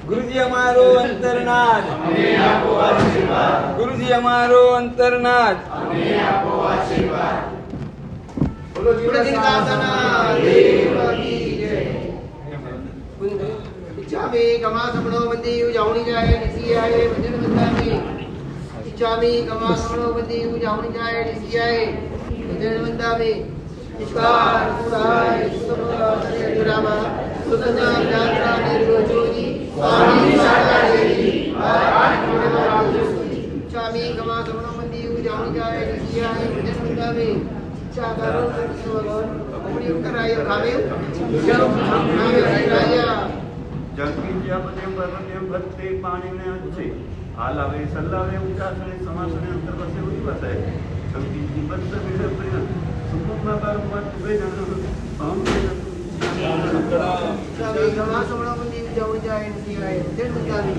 ગુરુજી અમારો અંતરનાથ, અમને આપો આશીર્વાદ. ગુરુજી અમારો અંતરનાથ. અમને આપો આશીર્વાદ. બોલો જીવનદાતાના દેવ કી જય. इच्छामि कमासमनो बंदी उजावणी जाए निसी आए वचन बंदामी. इच्छामि कमासमनो बंदी उजावणी जाए निसी आए वचन बंदामी. ईश्वर पुराय सुतरामा सुतना यात्रा निर्गोचोनी स्वामी साकारेजी इच्छामि कमासमनो बंदी उजावणी जाए निसी आए वचन बंदामी. चाकरो भगवान अपनी करायो खावे राजा જગવિદ્યાપદે પર્વતે ભક્તે પાણીને અંશે હાલાવે સલ્લાવે ઉચાસણે સમાસણે અંતર્વસે ઉદિવસે જગવિદ્ય બદ્ધ વિષય પ્રિય સુકુમા બારંવાર તુવે જન અહમ चाबी कमासमनो बंदी उजावणी जाए निसी आए वचन बंदामी.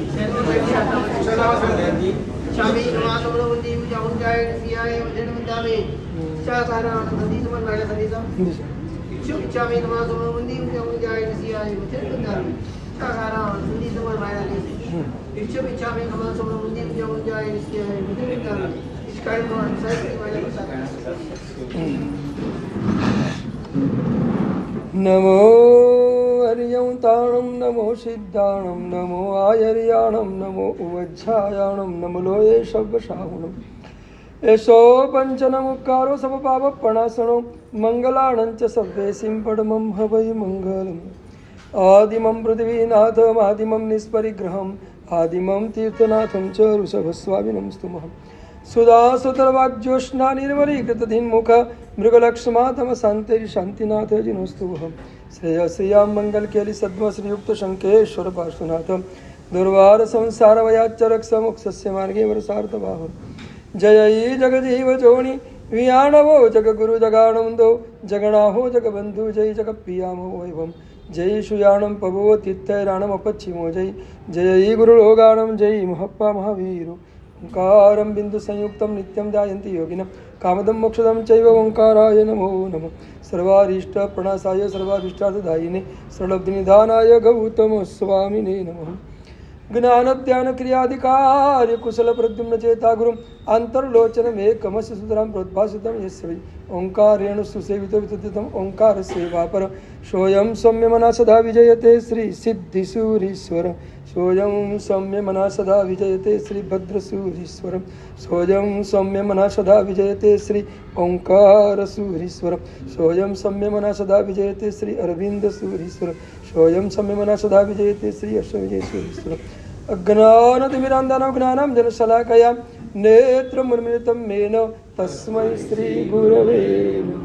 चाबी कमासमनो बंदी उजावणी जाए निसी आए वचन बंदामी. चाकारा नदी समन वाला नदी सम इच्छामि कमासमनो बंदी उजावणी जाए निसी आए वचन बंदामी. चाकारा नदी समन वाला नदी इच्छामि कमासमनो बंदी उजावणी जाए निसी आए वचन बंदामी. इसका मान साइकिल वाला पता. नमो हरियं ताणं नमो सिद्धाणं नमो आयर्याणं नमो उवज्झायाणं नमो लोये शब्दशाहुणम् एषो पञ्चनमुक्कारो समपापप्रणाशनो मङ्गलाणञ्च सर्वेसिं परमं हवै मङ्गलम् आदिमं पृथ्वीनाथमादिमं निष्परिग्रहम् आदिमं तीर्थनाथं च ऋषभस्वामिनं स्तुमः सुधासुतर्वाज्योष्णा निर्मलीकृतधिन्मुख मृगलक्ष्मातमशान्तिर्शान्तिनाथजिनोस्तुभः श्रेयश्रियां मङ्गलकेलि सद्मश्रीयुक्त शङ्केश्वर पार्श्वनाथ दुर्वार संसारवयाच्चरक्षमोक्षस्य मार्गे वरसार्थबाह जय जगजीव जोणि वियाणवो जगगुरु जगाणन्दो जगणाहो जगबन्धु जय जगप्रियामो वैभवं जय सुयाणं पवो तीर्थैराणमपच्छिमो जय जय गुरुलोगाणं जय महप्पा महावीरो ओंकारं बिंदु संयुक्तं नित्यं ध्यायन्ति योगिनं कामदं मोक्षदं चैव ओंकाराय नमो नमः सर्वारिष्ट प्रणाशाय सर्वाभीष्टार्थदायिने सर्वलब्धिनिधानाय गौतम स्वामिने नमः ज्ञानध्यान क्रियाधिकार्य कुशल प्रद्युम्न चेता गुरुम अंतर्लोचनमेकमस्य सुतरां प्रोद्भासितं यस्वै ओंकारेण सुसेवितो वितुतितं ओंकार सेवापर सोऽयं सौम्य मना सदा विजयते श्री सिद्धिसूरीश्वर सोऽयं सौम्य मना सदा विजयते श्री भद्रसूरीश्वर सोऽयं सौम्य मना सदा विजयते श्री ओंकारसूरीश्वर सोऽयं सौम्य मना सदा विजयते श्री अरविन्दसूरीश्वर सोऽयं सौम्य मना सदा विजयते श्री अश्वविजयसूरीश्वर अज्ञानतिमिरान्धनं ज्ञानं जनशलाकया नेत्रमुन्मिलितं येन तस्मै श्रीगुरवे नमः.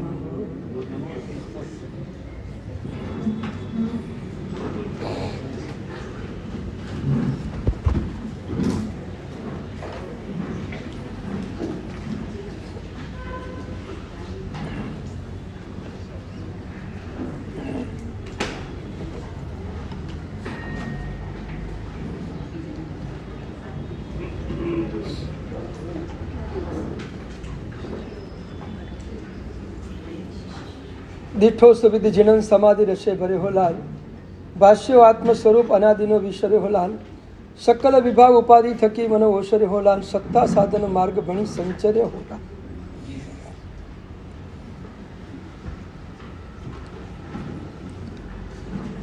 દીઠો સુવિધ જીણન સમાધિ રસે ભરે હો લાલ ભાષ્યો આત્મ સ્વરૂપ અનાદિનો વિસરે હો લાલ સકલ વિભાગ ઉપાધિ થકી મને ઓસરે હો લાલ સત્તા સાધન માર્ગ ભણી સંચર્ય હો લાલ.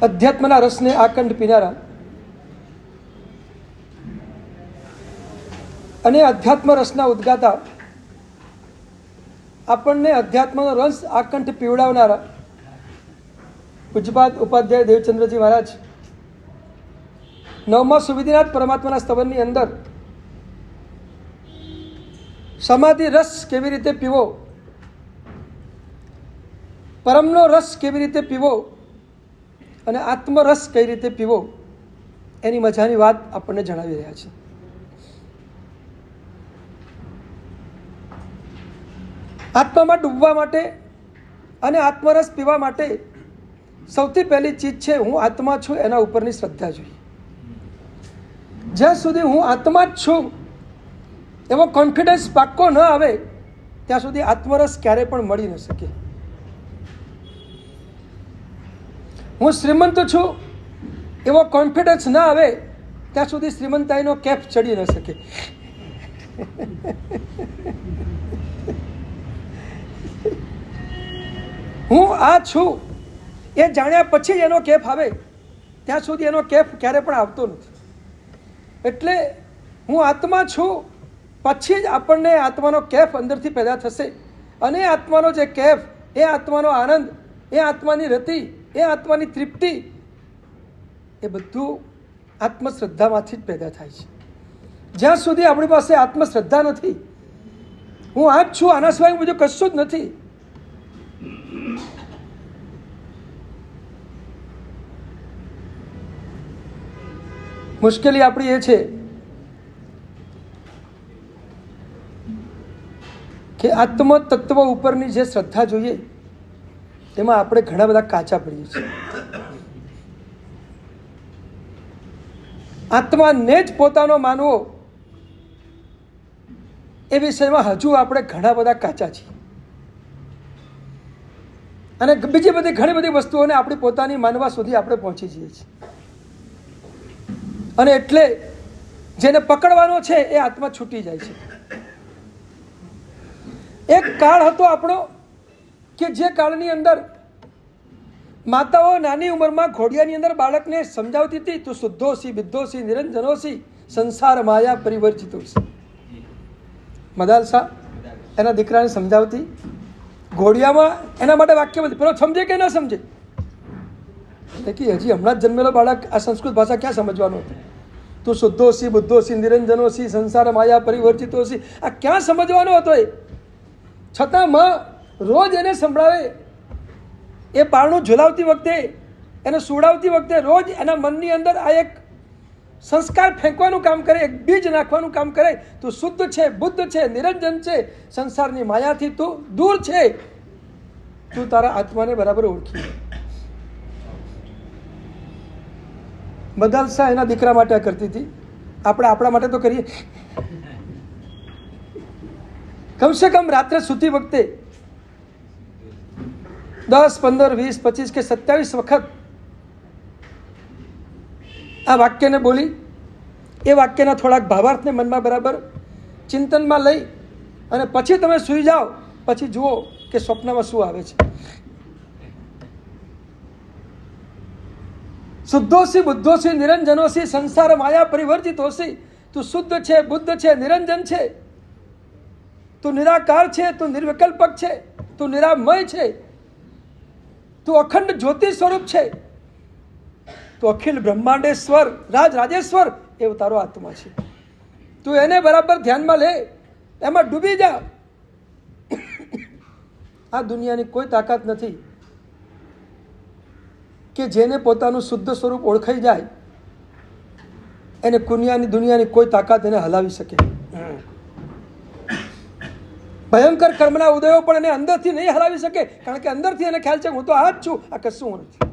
અધ્યાત્મના રસને આકંઠ પીનારા અને અધ્યાત્મ રસના ઉદ્ગાતા આપણને અધ્યાત્મનો રસ આકંઠ પીવડાવનારા પૂજ્યપાદ ઉપાધ્યાય દેવચંદ્રજી મહારાજ નવમા સુવિધિનાથ પરમાત્માના સ્તવનની અંદર સમાધિ રસ કેવી રીતે પીવો, પરમનો રસ કેવી રીતે પીવો અને આત્મરસ કઈ રીતે પીવો એની મજાની વાત આપણને જણાવી રહ્યા છે. આત્મામાં ડૂબવા માટે અને આત્મરસ પીવા માટે સૌથી પહેલી ચીજ છે હું આત્મા છું એના ઉપરની શ્રદ્ધા જોઈએ. જ્યાં સુધી હું આત્મા જ છું એવો કોન્ફિડન્સ પાક્કો ન આવે ત્યાં સુધી આત્મરસ ક્યારેય પણ મળી ન શકે. હું શ્રીમંત છું એવો કોન્ફિડન્સ ન આવે ત્યાં સુધી શ્રીમંતાઈનો કેફ ચડી ન શકે. હું આ છું એ જાણ્યા પછી એનો કેફ આવે, ત્યાં સુધી એનો કેફ ક્યારે પણ આવતો નથી. એટલે હું આત્મા છું પછી જ આપણને આત્માનો કેફ અંદરથી પેદા થશે. અને આત્માનો જે કેફ, એ આત્માનો આનંદ, એ આત્માની રતિ, એ આત્માની તૃપ્તિ, એ બધું આત્મશ્રદ્ધામાંથી જ પેદા થાય છે. જ્યાં સુધી આપણી પાસે આત્મશ્રદ્ધા નથી, હું આ જ છું, આના સિવાય બીજું કશું જ નથી, મુશ્કેલી આપણી એ છે કે આત્મ તત્વ ઉપરની જે શ્રદ્ધા જોઈએ એમાં આપણે ઘણા બધા કાચા પડીએ છીએ. આત્માને જ પોતાનો માનવો એ વિષયમાં હજુ આપણે ઘણા બધા કાચા છીએ. અને બીજી બધી ઘણી બધી વસ્તુઓને આપણી પોતાની માનવા સુધી આપણે પહોંચી જઈએ છીએ. અને એટલે જેને પકડવાનો છે એ આત્મા છૂટી જાય છે. એક કાળ હતો આપણો કે જે કાળની અંદર માતાઓ નાની ઉંમરમાં ઘોડિયાની અંદર બાળકને સમજાવતી હતી, તું શુદ્ધોસી બિદ્ધોસી નિરંજનોસી સંસાર માયા પરિવર્જિતોસી. મદાલસા એના દીકરાને સમજાવતી, ઘોડિયામાં એના માટે વાક્ય બધી પેલો સમજે કે ન સમજે, કે હજી હમણાં જ જન્મેલો બાળક આ સંસ્કૃત ભાષા ક્યાં સમજવાનું હતું? તું શુદ્ધોસી બુદ્ધોસી નિરંજનોસી સંસાર માયા પરિવર્જિતોસી, આ ક્યાં સમજવાનો હતો? એ છતાં માં રોજ એને સંભળાવે. એ પારણું ઝુલાવતી વખતે, એને સુવડાવતી વખતે રોજ એના મનની અંદર આ એક સંસ્કાર ફેંકવાનું કામ કરે, એક બીજ નાખવાનું કામ કરે. તું શુદ્ધ છે, બુદ્ધ છે, નિરંજન છે, સંસારની માયાથી તું દૂર છે, તું તારા આત્માને બરાબર ઓળખી. મદાલસા એના દીકરા માટે આ કરતી હતી, આપણે આપણા માટે તો કરીએ. કમસે કમ રાત્રે સૂતી વખતે 10, 15, 20, 25 કે 27 વખત આ વાક્યને બોલી, એ વાક્યના થોડાક ભાવાર્થને મનમાં બરાબર ચિંતનમાં લઈ અને પછી તમે સૂઈ જાઓ, પછી જુઓ કે સ્વપ્નમાં શું આવે છે. શુદ્ધોસી બુદ્ધોસી નિરંજનોસી સંસાર માયા પરિવર્જિતોસી. તું શુદ્ધ છે, બુદ્ધ છે, નિરંજન છે, તું નિરાકાર છે, તું નિર્વિકલ્પક છે, તું નિરામય છે, તું અખંડ જ્યોતિ સ્વરૂપ છે, તું અખિલ બ્રહ્માંડેશ્વર રાજેશ્વર એ તારો આત્મા છે. તું એને બરાબર ધ્યાનમાં લે, એમાં ડૂબી જા. આ દુનિયાની કોઈ તાકાત નથી કે જેને પોતાનું શુદ્ધ સ્વરૂપ ઓળખાઈ જાય એને દુનિયાની કોઈ તાકાત એને હલાવી શકે. ભયંકર કર્મના ઉદયો પણ એને અંદરથી નહીં હલાવી શકે, કારણ કે અંદરથી એને ખ્યાલ છે હું તો આ જ છું, આ કશું નથી.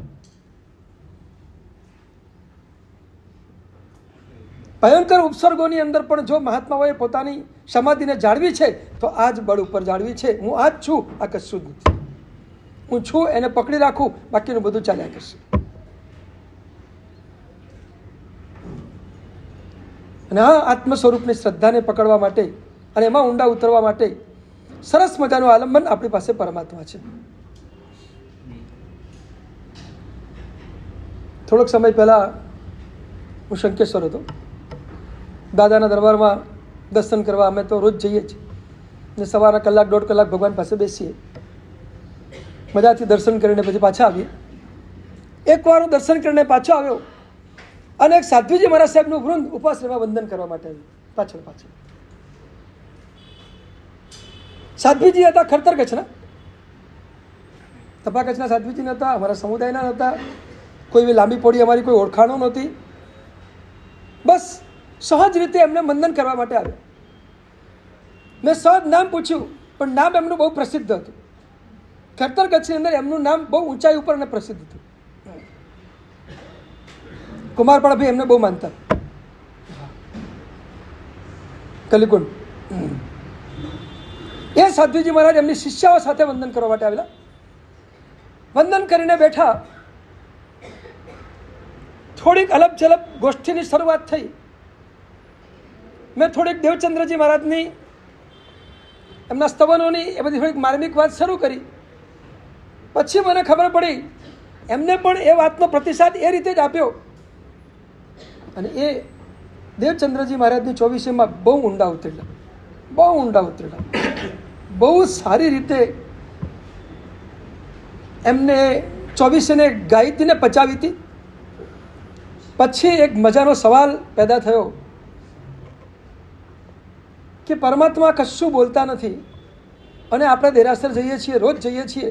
ભયંકર ઉપસર્ગોની અંદર પણ જો મહાત્માઓએ પોતાની સમાધિને જાળવી છે તો આ જ બળ ઉપર જાળવી છે. હું આ જ છું, આ કશું જ નથી. હું છું એને પકડી રાખું, બાકીનું બધું ચાલ્યા કરશે. અને આ આત્મ સ્વરૂપની શ્રદ્ધાને પકડવા માટે અને એમાં ઊંડા ઉતરવા માટે સરસ મજાનું આલંબન આપણી પાસે પરમાત્મા છે. થોડોક સમય પહેલાં હું શંકેશ્વર હતો. દાદાના દરબારમાં દર્શન કરવા અમે તો રોજ જઈએ છીએ ને સવારના કલાક 1.5 કલાક ભગવાન પાસે બેસીએ, મજાથી દર્શન કરીને પછી પાછા આવીએ. એકવાર હું દર્શન કરીને પાછો આવ્યો અને એક સાધ્વીજી મહારાજ સાહેબનું વૃંદ ઉપાશ્રયમાં વંદન કરવા માટે આવ્યું. પાછળ સાધ્વીજી હતા ખડતર કચ્છના, તપા કચ્છના સાધ્વીજી નહોતા, અમારા સમુદાયના નહોતા, કોઈ એવી લાંબી પોડી અમારી કોઈ ઓળખાણો નહોતી. બસ સહજ રીતે એમને વંદન કરવા માટે આવ્યો. મેં સહજ નામ પૂછ્યું, પણ નામ એમનું બહુ પ્રસિદ્ધ હતું. ખડતર કચ્છની અંદર એમનું નામ બહુ ઊંચાઈ ઉપર અને પ્રસિદ્ધ હતું. કુમારપાળ ભાઈ એમને બહુ માનતા. કલિકુંડ એ સાધ્વીજી મહારાજ એમની શિષ્યાઓ સાથે વંદન કરવા માટે આવેલા. વંદન કરીને બેઠા થોડીક અલપ જલપ ગોષ્ઠીની શરૂઆત થઈ. મેં થોડીક દેવચંદ્રજી મહારાજની એમના સ્તવનોની એ બધી થોડીક માર્મિક વાત શરૂ કરી. પછી મને ખબર પડી એમને પણ એ વાતનો પ્રતિસાદ એ રીતે જ આપ્યો. અને એ દેવચંદ્રજી મહારાજની 24માં બહુ ઊંડા ઉતરેલા, બહુ સારી રીતે એમને 24ને ગાયત્રીને પચાવી હતી. પછી એક મજાનો સવાલ પેદા થયો કે પરમાત્મા કશું બોલતા નથી અને આપણે દેરાસર જઈએ છીએ, રોજ જઈએ છીએ,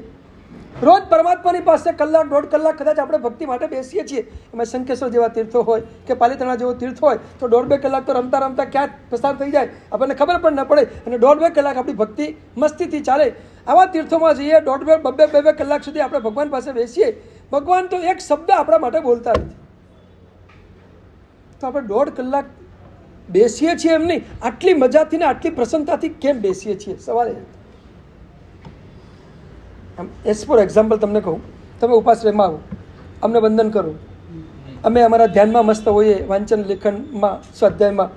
રોજ પરમાત્માની પાસે કલાક દોઢ કલાક કદાચ આપણે ભક્તિ માટે બેસીએ છીએ. એમાં શંકેશ્વર જેવા તીર્થો હોય કે પાલીતાણા જેવો તીર્થ હોય તો 1.5-2 કલાક તો રમતા રમતા ક્યાં પસાર થઈ જાય આપણને ખબર પણ ન પડે, અને 1.5-2 કલાક આપણી ભક્તિ મસ્તીથી ચાલે. આવા તીર્થોમાં જઈએ 1.5-2 કલાક સુધી આપણે ભગવાન પાસે બેસીએ, ભગવાન તો એક શબ્દ આપણા માટે બોલતા નથી. તો આપણે 1.5 કલાક બેસીએ છીએ એમ નહીં, આટલી મજાથી ને આટલી પ્રસન્નતાથી કેમ બેસીએ છીએ? સવાલ એ. એઝ ફોર એક્ઝામ્પલ તમને કહું, તમે ઉપાશ્રયમાં આવો, અમને વંદન કરો, અમે અમારા ધ્યાનમાં મસ્ત હોઈએ, વાંચન લેખનમાં સ્વાધ્યાયમાં,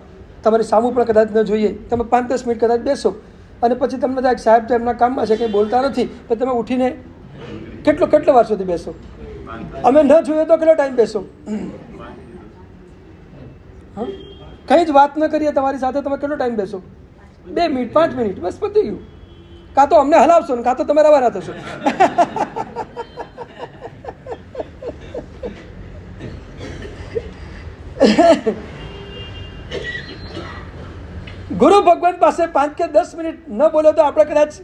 તમારી સામું પણ કદાચ ન જોઈએ, તમે 5-10 મિનિટ કદાચ બેસો અને પછી તમને થાય સાહેબ તો એમના કામમાં છે કંઈ બોલતા નથી, તો તમે ઉઠીને કેટલો વાર સુધી બેસો? અમે ન જોઈએ તો કેટલો ટાઈમ બેસો? હા, કંઈ જ વાત ન કરીએ તમારી સાથે, તમે કેટલો ટાઈમ બેસો? 2 મિનિટ, 5 મિનિટ, બસ પતી ગયું. કાં તો અમને હલાવશો ને કાં તો તમે રવાના થશો. ગુરુ ભગવાન પાસે 5 કે 10 મિનિટ ન બોલો તો આપણે કદાચ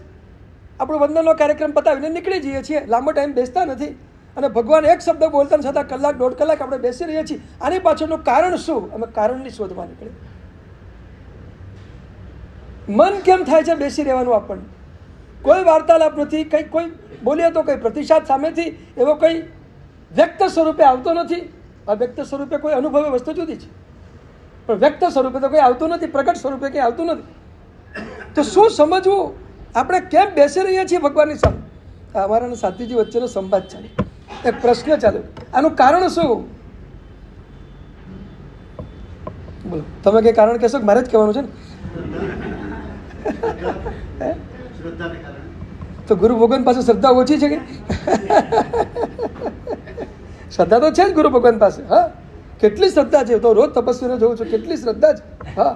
આપણો વંદનનો કાર્યક્રમ પતાવીને નીકળી જઈએ છીએ, લાંબો ટાઈમ બેસતા નથી. અને ભગવાન એક શબ્દ બોલતા છતાં કલાક 1.5 કલાક આપણે બેસી રહીએ છીએ. આની પાછળનું કારણ શું? અમે કારણની શોધવા નીકળે. મન કેમ થાય છે બેસી રહેવાનું? આપણને કોઈ વાર્તાલાપ નથી, કંઈક કોઈ બોલીએ તો કંઈ પ્રતિસાદ સામેથી એવો કંઈ વ્યક્ત સ્વરૂપે આવતો નથી. અવ્યક્ત સ્વરૂપે કોઈ અનુભવે વસ્તુ જુદી છે, પણ વ્યક્ત સ્વરૂપે તો કંઈ આવતું નથી, પ્રકટ સ્વરૂપે કંઈ આવતું નથી. તો શું સમજવું? આપણે કેમ બેસી રહ્યા છીએ ભગવાનની સામે? અમારા અને સાધ્વીજી વચ્ચેનો સંવાદ ચાલે, એક પ્રશ્ન ચાલે, આનું કારણ શું? બોલો, તમે કંઈ કારણ કહેશો કે મારે જ કહેવાનું છે ને? તો ગુરુ ભગવાન પાસે શ્રદ્ધા ઓછી છે કે? શ્રદ્ધા તો છે જ ગુરુ ભગવાન પાસે. હા, કેટલી શ્રદ્ધા છે, તો રોજ તપસ્વીને જોઉં છું, કેટલી શ્રદ્ધા છે. હા,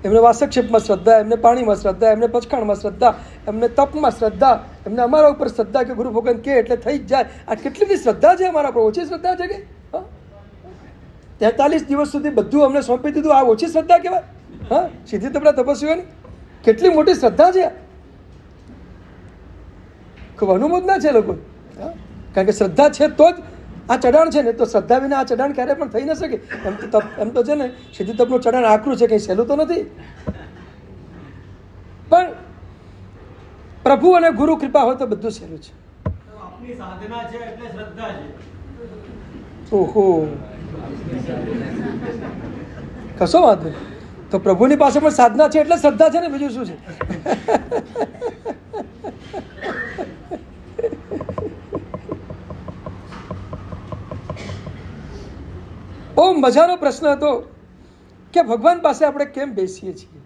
એમને વાસક્ષેપમાં શ્રદ્ધા, એમને પાણીમાં શ્રદ્ધા, એમને પચખાણમાં શ્રદ્ધા, એમને તપમાં શ્રદ્ધા, એમને અમારા ઉપર શ્રદ્ધા કે ગુરુ ભગવાન કે એટલે થઈ જ જાય. આ કેટલી બધી શ્રદ્ધા છે અમારા પર. ઓછી શ્રદ્ધા છે કે? 43 દિવસ સુધી બધું અમને સોંપી દીધું, આ ઓછી શ્રદ્ધા કહેવાય? હા, સીધી તપડા તપસ્વીઓની કેટલી મોટી શ્રદ્ધા છે. ખૂબ અનુમોદના છે લોકો. કારણ કે શ્રદ્ધા છે તો જ આ ચઢાણ છે, ને તો શ્રદ્ધા વિના આ ચઢાણ ક્યારે પણ થઈ ન શકે. એમ તો છે ને, સીધી તપનું ચઢાણ આકરું છે, કંઈ સહેલું તો નથી. પણ પ્રભુ અને ગુરુ કૃપા હોય તો બધું સહેલું છે. આપની સાધના છે એટલે શ્રદ્ધા છે. ઓહો, કશો વાંધો નહીં. તો પ્રભુની પાસે પણ સાધના છે એટલે શ્રદ્ધા છે ને, બીજું શું છે? બહુ મજાનો પ્રશ્ન હતો કે ભગવાન પાસે આપણે કેમ બેસીએ છીએ.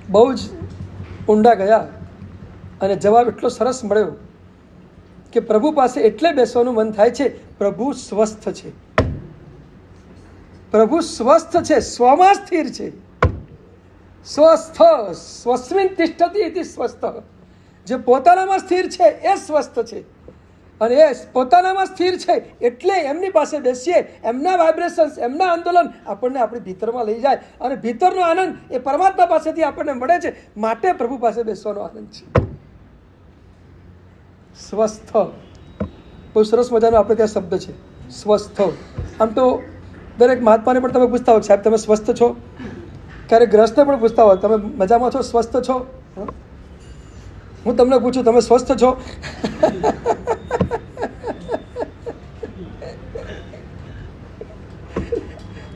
બહુ જ ઊંડા ગયા અને જવાબ એટલો સરસ મળ્યો કે પ્રભુ પાસે એટલે બેસવાનું મન થાય છે, પ્રભુ સ્વસ્થ છે. પ્રભુ સ્વસ્થ છે, સ્વમાં સ્થિર છે. સ્વસ્થ સ્વસ્મિન તિષ્ઠતિ ઇતિ સ્વસ્થ. જે પોતાનામાં સ્થિર છે એ સ્વસ્થ છે. અને એ પોતાનામાં સ્થિર છે એટલે એમની પાસે બેસીએ, એમના વાઇબ્રેશન્સ, એમના આંદોલન આપણને આપણી ભીતરમાં લઈ જાય, અને ભીતરનો આનંદ એ પરમાત્મા પાસેથી આપણને મળે છે. માટે પ્રભુ પાસે બેસવાનો આનંદ છે. સ્વસ્થ, બહુ સરસ મજાનો આપણે ત્યાં શબ્દ છે, સ્વસ્થ. આમ તો દરેક મહાત્માને પણ તમે પૂછતા હોય, સાહેબ તમે સ્વસ્થ છો? ક્યારેક ગ્રસ્તને પણ પૂછતા હોય, તમે મજામાં છો, સ્વસ્થ છો? હું તમને પૂછું, તમે સ્વસ્થ છો?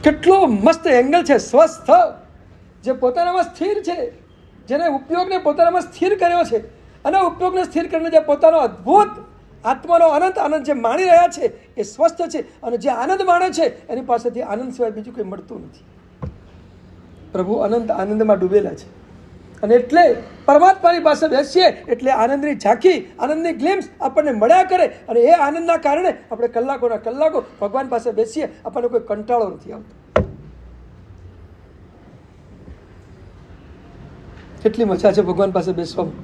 કેટલો મસ્ત એંગલ છે. સ્વસ્થ, જે પોતાનામાં સ્થિર છે, જેને ઉપયોગને પોતાનામાં સ્થિર કર્યો છે, અને ઉપયોગને સ્થિર કરીને જે પોતાનો અદ્ભુત આત્માનો અનંત આનંદ જે માણી રહ્યા છે એ સ્વસ્થ છે, અને જે આનંદ માણે છે એની પાસેથી આનંદ સિવાય બીજું કંઈ મળતું નથી. પ્રભુ અનંત આનંદમાં ડૂબેલા છે, અને એટલે પરમાત્માની પાસે બેસીએ એટલે આનંદની ઝાંખી, આનંદની ગ્લિમ્સ આપણને મળ્યા કરે, અને એ આનંદના કારણે આપણે કલાકોના કલાકો ભગવાન પાસે બેસીએ, આપણને કોઈ કંટાળો નથી આવતો. કેટલી મજા છે ભગવાન પાસે બેસવામાં.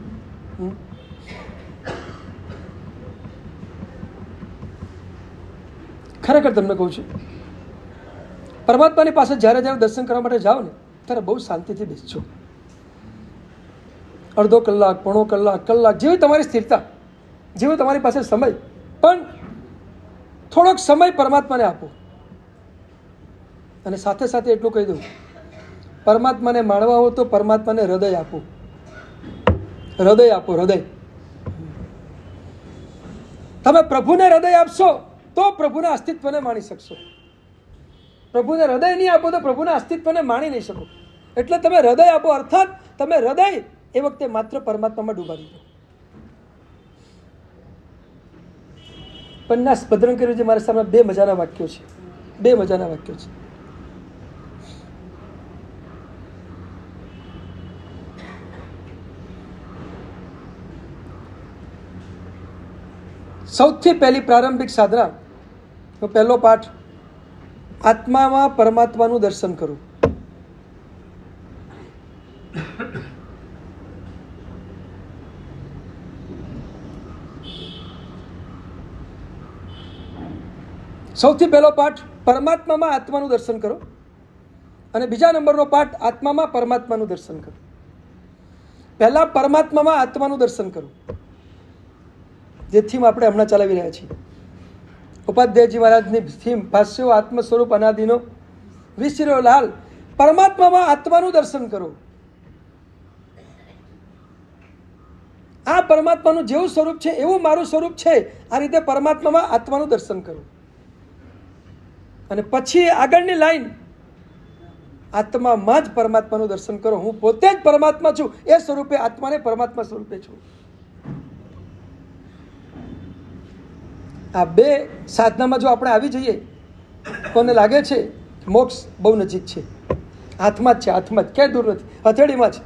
ખરેખર તમને કહું છું, પરમાત્માની પાસે જ્યારે જ્યારે દર્શન કરવા માટે જાઓ ને ત્યારે બહુ શાંતિથી બેસજો. અડધો કલાક, પોણો કલાક, કલાક, જેવી તમારી સ્થિરતા, જેવો તમારી પાસે સમય, પણ થોડોક સમય પરમાત્માને આપો. અને સાથે સાથે એટલું કહી દઉં, પરમાત્માને માણવા હો તો પરમાત્માને હૃદય આપો. હૃદય આપો, હૃદય. તમે પ્રભુને હૃદય આપશો તો પ્રભુના અસ્તિત્વને માણી શકશો. પ્રભુને હૃદય નહીં આપો તો પ્રભુના અસ્તિત્વને માણી નહીં શકો. એટલે તમે હૃદય આપો, અર્થાત તમે હૃદય એ વખતે માત્ર પરમાત્મામાં ડૂબાડી દો. પન્નાસ ભદ્રણ કર્યું છે મારા સામે. બે મજાના વાક્યો છે, બે મજાના વાક્યો છે. સૌથી પહેલી પ્રારંભિક સાધના, પહેલો પાઠ, આત્મામાં પરમાત્માનું દર્શન કરવું. સૌથી પહેલો પાઠ, પરમાત્મામાં આત્માનું દર્શન કરો, અને બીજા નંબરનો પાઠ, આત્મામાં પરમાત્માનું દર્શન કરો. પહેલા પરમાત્મામાં આત્માનું દર્શન કરો, જે થીમ આપણે હમણાં ચલાવી રહ્યા છીએ. ઉપાધ્યાયજી મહારાજની થીમ, ભાષ્યો આત્મ સ્વરૂપ અનાદિનો વિસર્યો લાલ. પરમાત્મામાં આત્માનું દર્શન કરો. આ પરમાત્માનું જેવું સ્વરૂપ છે એવું મારું સ્વરૂપ છે, આ રીતે પરમાત્મામાં આત્માનું દર્શન કરો. અને પછી આગળની લાઈન, આત્મામાં જ પરમાત્માનું દર્શન કરો. હું પોતે જ પરમાત્મા છું, એ સ્વરૂપે આત્માને પરમાત્મા સ્વરૂપે છું. આ બે સાધનામાં જો આપણે આવી જઈએ, કોને લાગે છે મોક્ષ બહુ નજીક છે. હાથમાં જ છે, હાથમાં જ, ક્યાંય દૂર નથી, હથેળીમાં છે.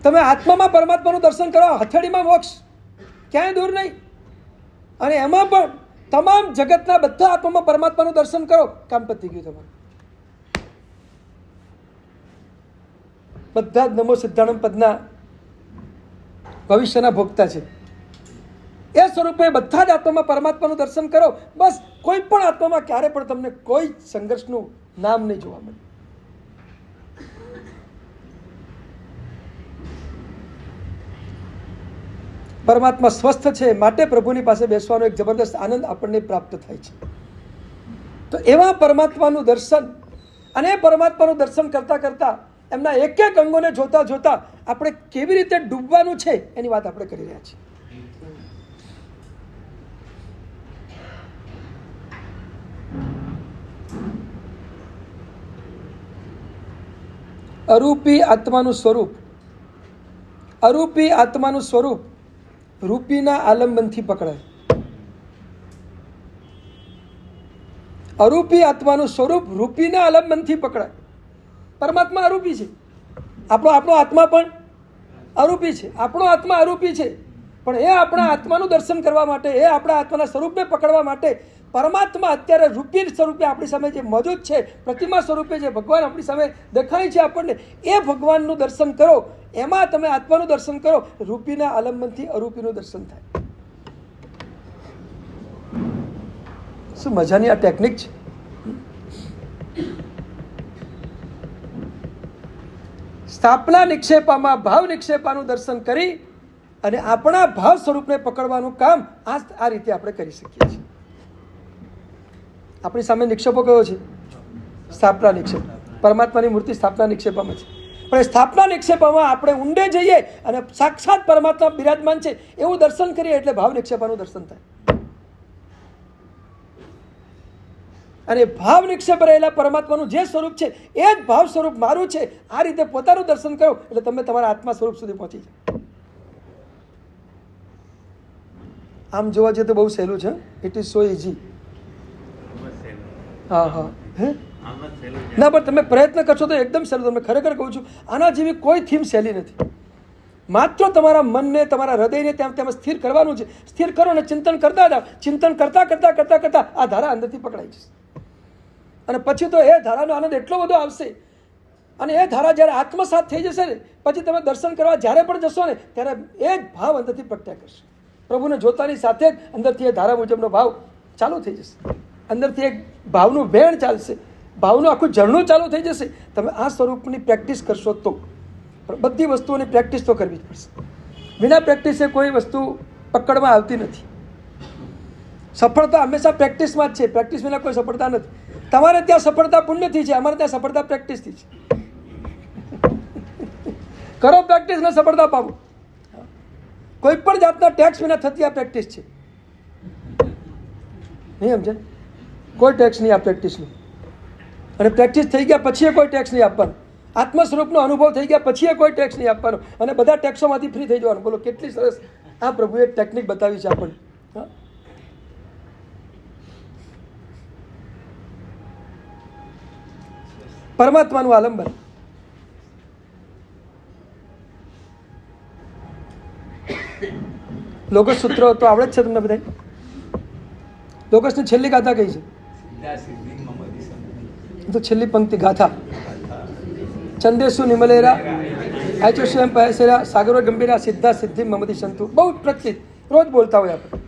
તમે આત્મામાં પરમાત્માનું દર્શન કરો, હથેળીમાં મોક્ષ, ક્યાંય દૂર નહીં. અને એમાં પણ તમામ જગતના બધા આત્મામાં પરમાત્માનું દર્શન કરો, કામ પતી ગયું તમારું. બધા જ નમો સિદ્ધાણમ પદના ભવિષ્યના ભોગતા છે. એ સ્વરૂપે બધા જ આત્મામાં પરમાત્માનું દર્શન કરો. બસ કોઈ પણ આત્મામાં ક્યારે પણ તમને કોઈ સંઘર્ષનું નામ નહીં જોવા મળે. પરમાત્મા સ્વસ્થ છે, માટે પ્રભુની પાસે બેસવાનો એક જબરદસ્ત આનંદ આપણને પ્રાપ્ત થાય છે. તો એવા પરમાત્માનું દર્શન, અને પરમાત્માનું દર્શન કરતા કરતા એમના એક એક અંગોને જોતા જોતા આપણે કેવી રીતે ડૂબવાનું છે એની વાત આપણે કરી રહ્યા છીએ. અરૂપી આત્માનું સ્વરૂપ, અરૂપી આત્માનું સ્વરૂપ રૂપીના આલંબનથી પકડાય. અરૂપી આત્માનું સ્વરૂપ રૂપીના આલંબનથી પકડાય. પરમાત્મા અરૂપી છે, આપણો આત્મા પણ અરૂપી છે. આપણો આત્મા અરૂપી છે, પણ એ આપણા આત્માનું દર્શન કરવા માટે, એ આપણા આત્માના સ્વરૂપને પકડવા માટે પરમાત્મા અત્યારે રૂપી સ્વરૂપે આપણી સામે જે મોજૂદ છે, પ્રતિમા સ્વરૂપે જે ભગવાન આપણી સામે દેખાય છે આપણને, એ ભગવાનનું દર્શન કરો. એમાં તમે આત્માનું દર્શન કરો, રૂપીના આલંબનથી અરૂપીનું દર્શન થાય. શું મજાની આ ટેકનિક છે. સ્થાપના નિક્ષેપામાં ભાવ નિક્ષેપાનું દર્શન કરી અને આપણા ભાવ સ્વરૂપને પકડવાનું કામ આ રીતે આપણે કરી શકીએ છીએ. આપણી સામે નિક્ષેપો કયો છે? સ્થાપના નિક્ષેપ. પરમાત્માની મૂર્તિ સ્થાપના નિક્ષેપમાં છે. પણ એ સ્થાપના નિક્ષેપમાં આપણે ઊંડે જઈએ અને સાક્ષાત પરમાત્મા બિરાજમાન છે એવું દર્શન કરીએ એટલે ભાવ નિક્ષેપાનું દર્શન થાય. અને ભાવ નિક્ષેપ રહેલા પરમાત્માનું જે સ્વરૂપ છે એ જ ભાવ સ્વરૂપ મારું છે, આ રીતે પોતાનું દર્શન કરો એટલે તમે તમારા આત્મા સ્વરૂપ સુધી પહોંચી જાઓ. આમ જોવા જઈએ તો બહુ સહેલું છે. It is so easy. હા હા હે ના, પણ તમે પ્રયત્ન કરશો તો એકદમ સહેલું. તમને ખરેખર કહું છું, આના જેવી કોઈ થીમ સહેલી નથી. માત્ર તમારા મનને, તમારા હૃદયને તેમાં સ્થિર કરવાનું છે. સ્થિર કરો અને ચિંતન કરતા જાઓ. ચિંતન કરતા કરતા કરતા કરતા આ ધારા અંદરથી પકડાઈ જશે અને પછી તો એ ધારાનો આનંદ એટલો બધો આવશે. અને એ ધારા જ્યારે આત્મસાત થઈ જશે ને, પછી તમે દર્શન કરવા જ્યારે પણ જશો ને, ત્યારે એ જ ભાવ અંદરથી પ્રગટ્યા કરશે. પ્રભુને જોતાની સાથે જ અંદરથી એ ધારા મુજબનો ભાવ ચાલુ થઈ જશે. અંદરથી એક ભાવનું વેણ ચાલશે, ભાવનું આખું ઝરણું ચાલુ થઈ જશે. તમે આ સ્વરૂપની પ્રેક્ટિસ કરશો તો. બધી વસ્તુઓની પ્રેક્ટિસ તો કરવી જ પડશે. વિના પ્રેક્ટિસે કોઈ વસ્તુ પકડમાં આવતી નથી. સફળતા હંમેશા પ્રેક્ટિસમાં જ છે. પ્રેક્ટિસ વિના કોઈ સફળતા નથી. તમારે ત્યાં સફળતા પુણ્યથી છે, અમારે ત્યાં સફળતા પ્રેક્ટિસથી છે. કરો પ્રેક્ટિસ ને સફળતા પામો. કોઈ પણ જાતના ટેક્સ વિના થતી આ પ્રેક્ટિસ છે. નહીં સમજે? કોઈ ટેક્સ નહીં આ પ્રેક્ટિસનું. અને પ્રેક્ટિસ થઈ ગયા પછી કોઈ ટેક્સ નહીં આપવાનો. આત્મ સ્વરૂપનો અનુભવ થઈ ગયા પછી કોઈ ટેક્સ નહીં આપવાનો. અને બધા ટેક્સોમાંથી ફ્રી થઈ જવાનું. બોલો કેટલી સરસ આ પ્રભુએ ટેકનિક બતાવી છે આપણને. પરમાત્માનું આલંબન. લોકસ સૂત્રો તો આવડે જ છે તમને બધા. લોકસની છેલ્લી ગાથા કઈ છે? તો છેલ્લી પંક્તિ ગાથા. ચંદેસુ નિમલેરા આચોશ્યમ પયસેરા સાગરો ગંભીરા સિદ્ધા સિદ્ધિ મમદી સંતુ. બહુ પ્રચલિત, રોજ બોલતા હોય આપણે.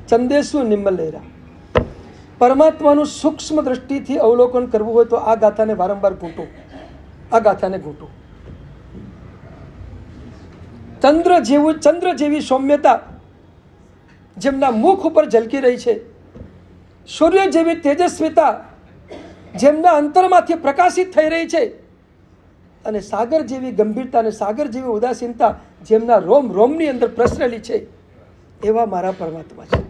ચંદેસુ નિમલેરા. પરમાત્માનું સૂક્ષ્મ દ્રષ્ટિથી અવલોકન કરવું હોય તો આ ગાથાને વારંવાર ઘૂંટો. આ ગાથાને ઘૂંટો. ચંદ્ર જેવી સૌમ્યતા જેમના મુખ ઉપર ઝલકી રહી છે, સૂર્ય જેવી તેજસ્વીતા જેમના અંતરમાંથી પ્રકાશિત થઈ રહી છે, અને સાગર જેવી ગંભીરતા અને સાગર જેવી ઉદાસીનતા જેમના રોમ રોમની અંદર પ્રસરેલી છે, એવા મારા પરમાત્મા છે.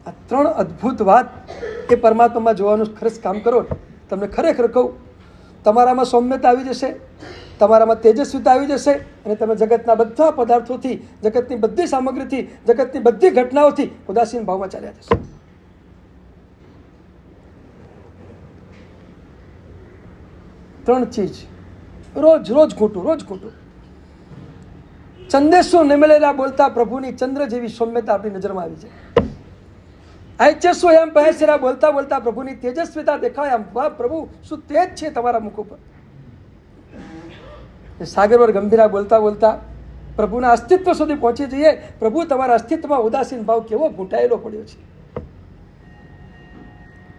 આ ત્રણ અદ્ભુત વાત એ પરમાત્મામાં જોવાનું ખરસ કામ કરો. તમને ખરેખર કહું, તમારામાં સૌમ્યતા આવી જશે, તમારામાં તેજસ્વીતા આવી જશે, અને તમે જગતના બધા પદાર્થોથી, જગતની બધી સામગ્રીથી, જગતની બધી ઘટનાઓથી ઉદાસીન ભાવમાં ચાલ્યા જશે. ત્રણ ચીજ રોજ રોજ ઘૂંટું, રોજ ઘૂંટું. ચંદેસુ નિમલેલા બોલતા પ્રભુની ચંદ્ર જેવી સૌમ્યતા આપણી નજરમાં આવી જાય. આઈચેસો એમ પહેસેરા બોલતા બોલતા પ્રભુની તેજસ્વીતા દેખાય. આમ વાહ પ્રભુ, શું તેજ છે તમારા મુખ ઉપર. સાગર પર ગંભીરા બોલતા બોલતા પ્રભુના અસ્તિત્વ સુધી પહોંચી જઈએ. પ્રભુ, તમારા અસ્તિત્વમાં ઉદાસીન ભાવ કેવો ઘૂંટાયેલો પડ્યો છે.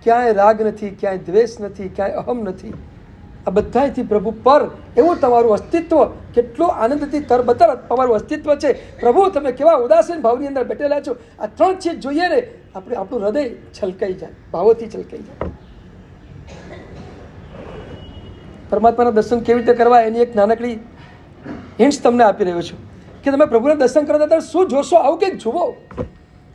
ક્યાંય રાગ નથી, ક્યાંય દ્વેષ નથી, ક્યાંય અહમ નથી. આ બધાથી પ્રભુ પર એવું તમારું અસ્તિત્વ કેટલું આનંદથી તરબતર તમારું અસ્તિત્વ છે. પ્રભુ, તમે કેવા ઉદાસીન ભાવની અંદર બેઠેલા છો. આ ત્રણ ચીજ જોઈએ ને, આપણું હૃદય છલકાઈ જાય, ભાવોથી છલકાઈ જાય. પરમાત્માના દર્શન કેવી રીતે કરવા એની એક નાનકડી હિન્ટ્સ તમને આપી રહ્યો છું કે તમે પ્રભુના દર્શન કરતા ત્યારે શું જોશો, આવું કંઈક જુઓ.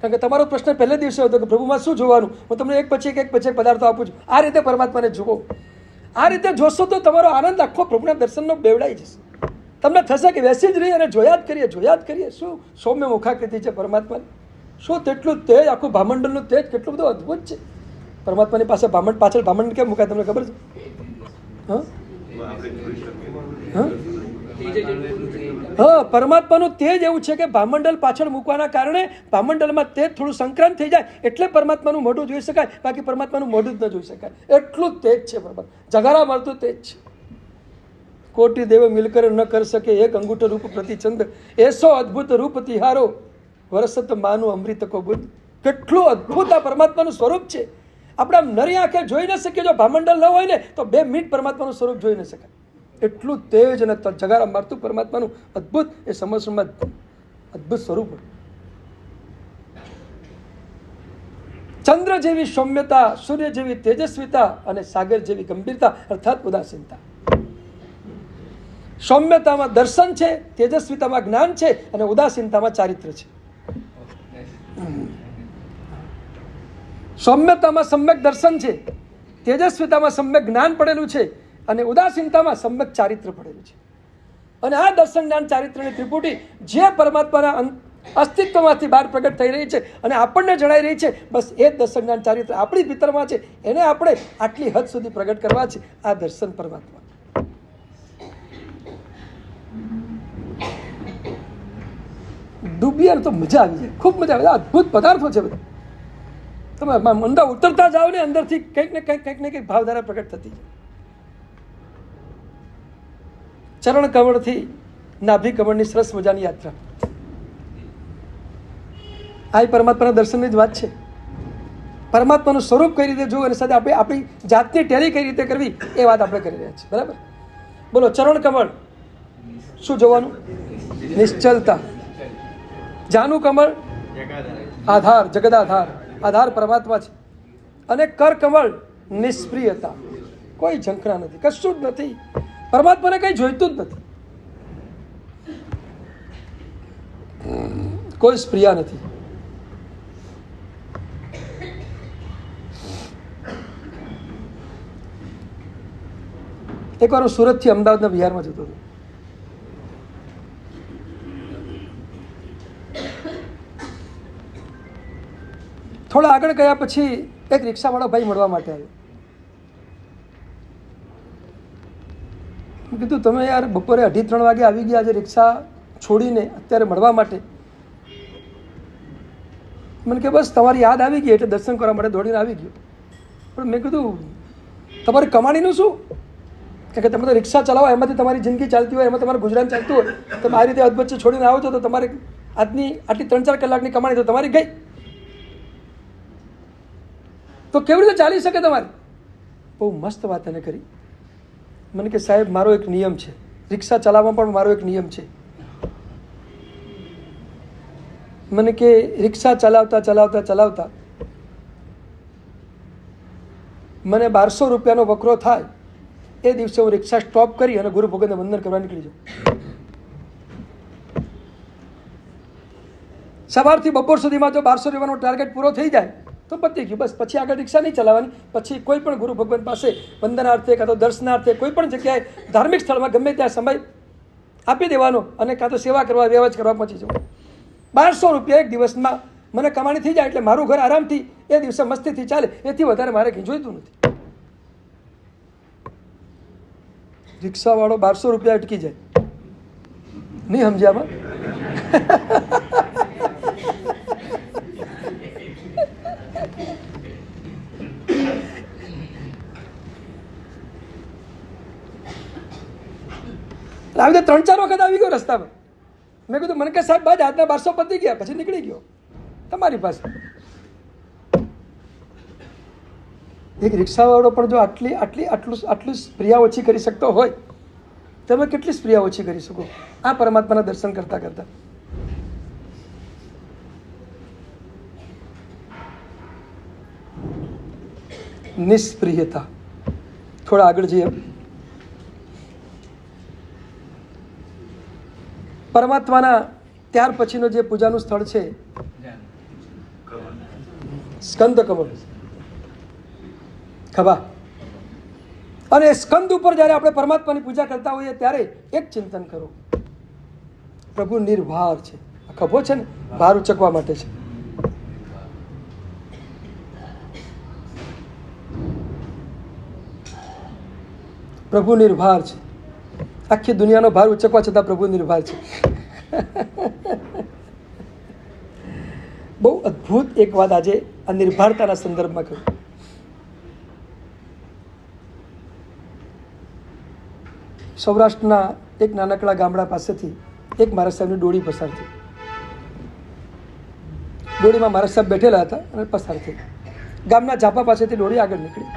કારણ કે તમારો પ્રશ્ન પહેલે દિવસે હતો કે પ્રભુમાં શું જોવાનું. હું તમને એક પછી એક પદાર્થો આપું છું. આ રીતે પરમાત્માને જુઓ. આ રીતે જોશો તો તમારો આનંદ આખો પ્રભુના દર્શનનો બેવડાઈ જશે. તમને થશે કે બેસી જ રહી અને જોયા જ કરીએ. શું સૌમ્ય મુખાકૃતિ છે પરમાત્માની. શું તેટલું તેજ, આખું ભામંડળનું તેજ કેટલું બધું અદ્ભુત છે. પરમાત્માની પાસે પાછળ ભામંડ કેમ મુકાય તમને ખબર છે? હા, પરમાત્માનું તેજ એવું છે કે ભામંડળ પાછળ મૂકવાના કારણે ભામંડળમાં તેજ થોડું સંક્રાંત થઈ જાય એટલે પરમાત્માનું મોઢું જોઈ શકાય. બાકી પરમાત્માનું મોઢું જ ન જોઈ શકાય. એટલું તેજ છે પરમાત્મા. જગારા મારતું તેજ છે. કોટી દેવ મિલકર ન કર શકે એક અંગૂઠો રૂપ પ્રતિચંદ, એસો અદ્ભુત રૂપ તિહારો વરસત માનું અમૃત કો બુદ્ધ. કેટલું અદ્ભુત આ પરમાત્માનું સ્વરૂપ છે. આપણે આમ નરી આંખે જોઈ ન શકીએ. જો ભામંડળ ન હોય ને તો 2 મિનિટ પરમાત્માનું સ્વરૂપ જોઈ ન શકાય. એટલું તેજ અને જગારા મારતું પરમાત્માનું અદ્ભુત એ સમસ્યામાં અદ્ભુત સ્વરૂપ. ચંદ્ર જેવી સૌમ્યતા, સૂર્ય જેવી તેજસ્વીતા અને સાગર જેવી ગંભીરતા અર્થાત ઉદાસીનતા. સૌમ્યતામાં દર્શન છે, તેજસ્વીતામાં જ્ઞાન છે અને ઉદાસીનતામાં ચારિત્ર છે. સૌમ્યતામાં સમ્યક દર્શન છે, તેજસ્વીતામાં સમ્યક જ્ઞાન પડેલું છે અને ઉદાસીનતામાં સમ્યક ચારિત્ર પડેલું છે. અને આ દર્શન જ્ઞાન ચારિત્રની ત્રિપુટી જે પરમાત્માના અસ્તિત્વમાંથી બહાર પ્રગટ થઈ રહી છે અને આપણને જણાઈ રહી છે. બસ એ જ દર્શન જ્ઞાન ચારિત્ર આપણી ભીતરમાં છે, એને આપણે આટલી હદ સુધી પ્રગટ કરવા છે. આ દર્શન પરમાત્મા. ડૂબીએ તો મજા આવી જાય, ખૂબ મજા આવે. અદ્ભુત પદાર્થો છે બધા. તમે અંદર ઉતરતા જાઓ ને અંદરથી કંઈક ને કંઈક ભાવધારા પ્રગટ થતી જાય. ચરણ કમળથી નાભી કમળની સરસ મજાની યાત્રા. આ પરમાત્માના દર્શનની જ વાત છે. પરમાત્માનું સ્વરૂપ કઈ રીતે જોવું અને સાથે આપણે આપણી જાતની ટેલી કઈ રીતે કરવી એ વાત આપણે કરી રહ્યા છીએ. બરાબર? બોલો, ચરણ કમળ શું જોવાનું? નિશ્ચલતા. જાનું કમળ આધાર, જગદાધાર. આધાર પરમાત્મા છે. અને કર કમળ નિષ્પ્રિયતા. કોઈ ઝંખના નથી, કશું જ નથી. પરમાત્માને કંઈ જોઈતું જ નથી, કોઈ સ્પ્રિયા નથી. એકવાર હું સુરતથી અમદાવાદના વિહારમાં જતો હતો. થોડા આગળ ગયા પછી એક રિક્ષાવાળો ભાઈ મળવા માટે આવ્યો. મેં કીધું, તમે યાર બપોરે 2:30 વાગે આવી ગયા, આજે રિક્ષા છોડીને અત્યારે મળવા માટે? મને કે બસ તમારી યાદ આવી ગઈ એટલે દર્શન કરવા માટે દોડીને આવી ગયો. પણ મેં કીધું, તમારી કમાણીનું શું? કે તમે તો રિક્ષા ચલાવો, એમાંથી તમારી જિંદગી ચાલતી હોય, એમાં તમારું ગુજરાન ચાલતું હોય, તમે આ રીતે અધવચ્ચે છોડીને આવો છો તો તમારે આજની આટલી 3-4 કલાકની કમાણી તો તમારી ગઈ. તો કેવી રીતે ચાલી શકે તમારે? બહુ મસ્ત વાત એને કરી. મને કે સાહેબ, મારો એક નિયમ છે, રિક્ષા ચલાવવામાં પણ મારો એક નિયમ છે. મને કે રિક્ષા ચલાવતા મને 1200 રૂપિયાનો વકરો થાય એ દિવસે હું રિક્ષા સ્ટોપ કરી અને ગુરુ ભગવાનને વંદન કરવા નીકળી જાઉં. સવારથી બપોર સુધીમાં જો 1200 રૂપિયાનો ટાર્ગેટ પૂરો થઈ જાય તો પતી ગયું. બસ પછી આગળ રિક્ષા નહીં ચલાવવાની. પછી કોઈ પણ ગુરુ ભગવાન પાસે વંદનાર્થે કાં તો દર્શનાર્થે કોઈ પણ જગ્યાએ ધાર્મિક સ્થળમાં ગમે ત્યાં સમય આપી દેવાનો અને કાં તો સેવા કરવા, વ્યવહાર કરવા પહોંચી જવું. 1200 રૂપિયા એક દિવસમાં મને કમાણી થઈ જાય એટલે મારું ઘર આરામથી એ દિવસે મસ્તીથી ચાલે. એથી વધારે મારે કંઈ જોઈતું નથી. રિક્ષાવાળો 1200 રૂપિયા અટકી જાય. નહીં સમજ્યામાં? આવી રીતે 3-4 વખત આવી ગયો રસ્તામાં. મેં કીધું, મને કે સાહેબ બસ આજના 1200 પતી ગયા. પછી નીકળી ગયો તમારી પાસે. એક રિક્ષાવાળો પણ જો આટલું સ્પ્રિયા ઓછી કરી શકતો હોય, તમે કેટલી સ્પ્રિયા ઓછી કરી શકો આ પરમાત્માના દર્શન કરતા કરતા? નિષ્પ્રિયતા. થોડા આગળ જઈએ. પરમાત્માના ત્યાર પછીનો જે પૂજાનું સ્થળ છે સ્કંદ કમળ, ખભા. અને સ્કંદ ઉપર જ્યારે આપણે પરમાત્માની પૂજા કરતા હોઈએ ત્યારે એક ચિંતન કરો, પ્રભુ નિર્ભાર છે. આ ખભો છે ને, ભાર ઉચકવા માટે છે. પ્રભુ નિર્ભાર છે. આખી દુનિયાનો ભાર ઉચકવા છતાં પ્રભુ નિર્ભાર છે. બહુ અદ્ભુત એક વાત આજે આ નિર્ભારતાના સંદર્ભમાં કહ્યું. સૌરાષ્ટ્રના એક નાનકડા ગામડા પાસેથી એક મહારાજ સાહેબની ડોળી પસાર થઈ. ડોળીમાં મહારાજ સાહેબ બેઠેલા હતા અને પસાર થઈ. ગામના ઝાપા પાસેથી ડોળી આગળ નીકળી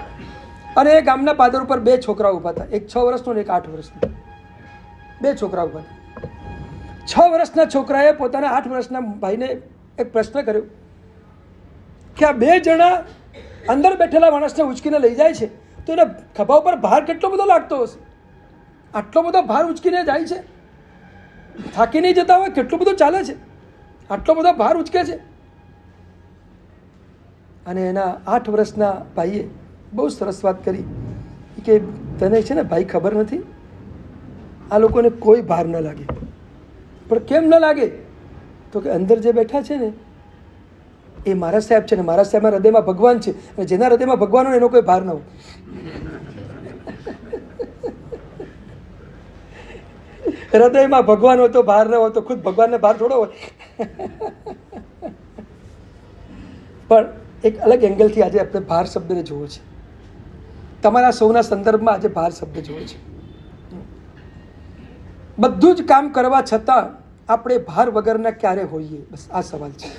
અને એ ગામના પાદર ઉપર 2 છોકરા ઊભા હતા. એક 6 વર્ષનો અને એક 8 વર્ષનો. 2 છોકરા ઊભા હતા. 6 વર્ષના છોકરાએ પોતાના 8 વર્ષના ભાઈને એક પ્રશ્ન કર્યો કે આ 2 જણા અંદર બેઠેલા માણસને ઉચકીને લઈ જાય છે તો એના ખભા ઉપર ભાર કેટલો બધો લાગતો હશે? આટલો બધો ભાર ઉચકીને જાય છે, થાકી નહીં જતા હોય? કેટલું બધું ચાલે છે, આટલો બધો ભાર ઉચકે છે. અને એના 8 વર્ષના ભાઈએ બહુ સરસ વાત કરી કે તને છે ને ભાઈ, ખબર નથી આ લોકોને કોઈ ભાર ન લાગે. પણ કેમ ન લાગે? તો કે અંદર જે બેઠા છે ને એ મારા સાહેબ છે ને મારા સાહેબના હૃદયમાં ભગવાન છે, અને જેના હૃદયમાં ભગવાન હોય એનો કોઈ ભાર ન હોય. હૃદયમાં ભગવાન હોય તો ભાર ન હોય, તો ખુદ ભગવાનને ભાર થોડો હોય. પણ એક અલગ એંગલથી આજે આપણે ભાર શબ્દને જોવો છે. તમારા સૌના સંદર્ભમાં આજે ભાર શબ્દ જોવો છે. બધું જ કામ કરવા છતાં આપણે ભાર વગરના ક્યારે હોઈએ? બસ આ સવાલ છે.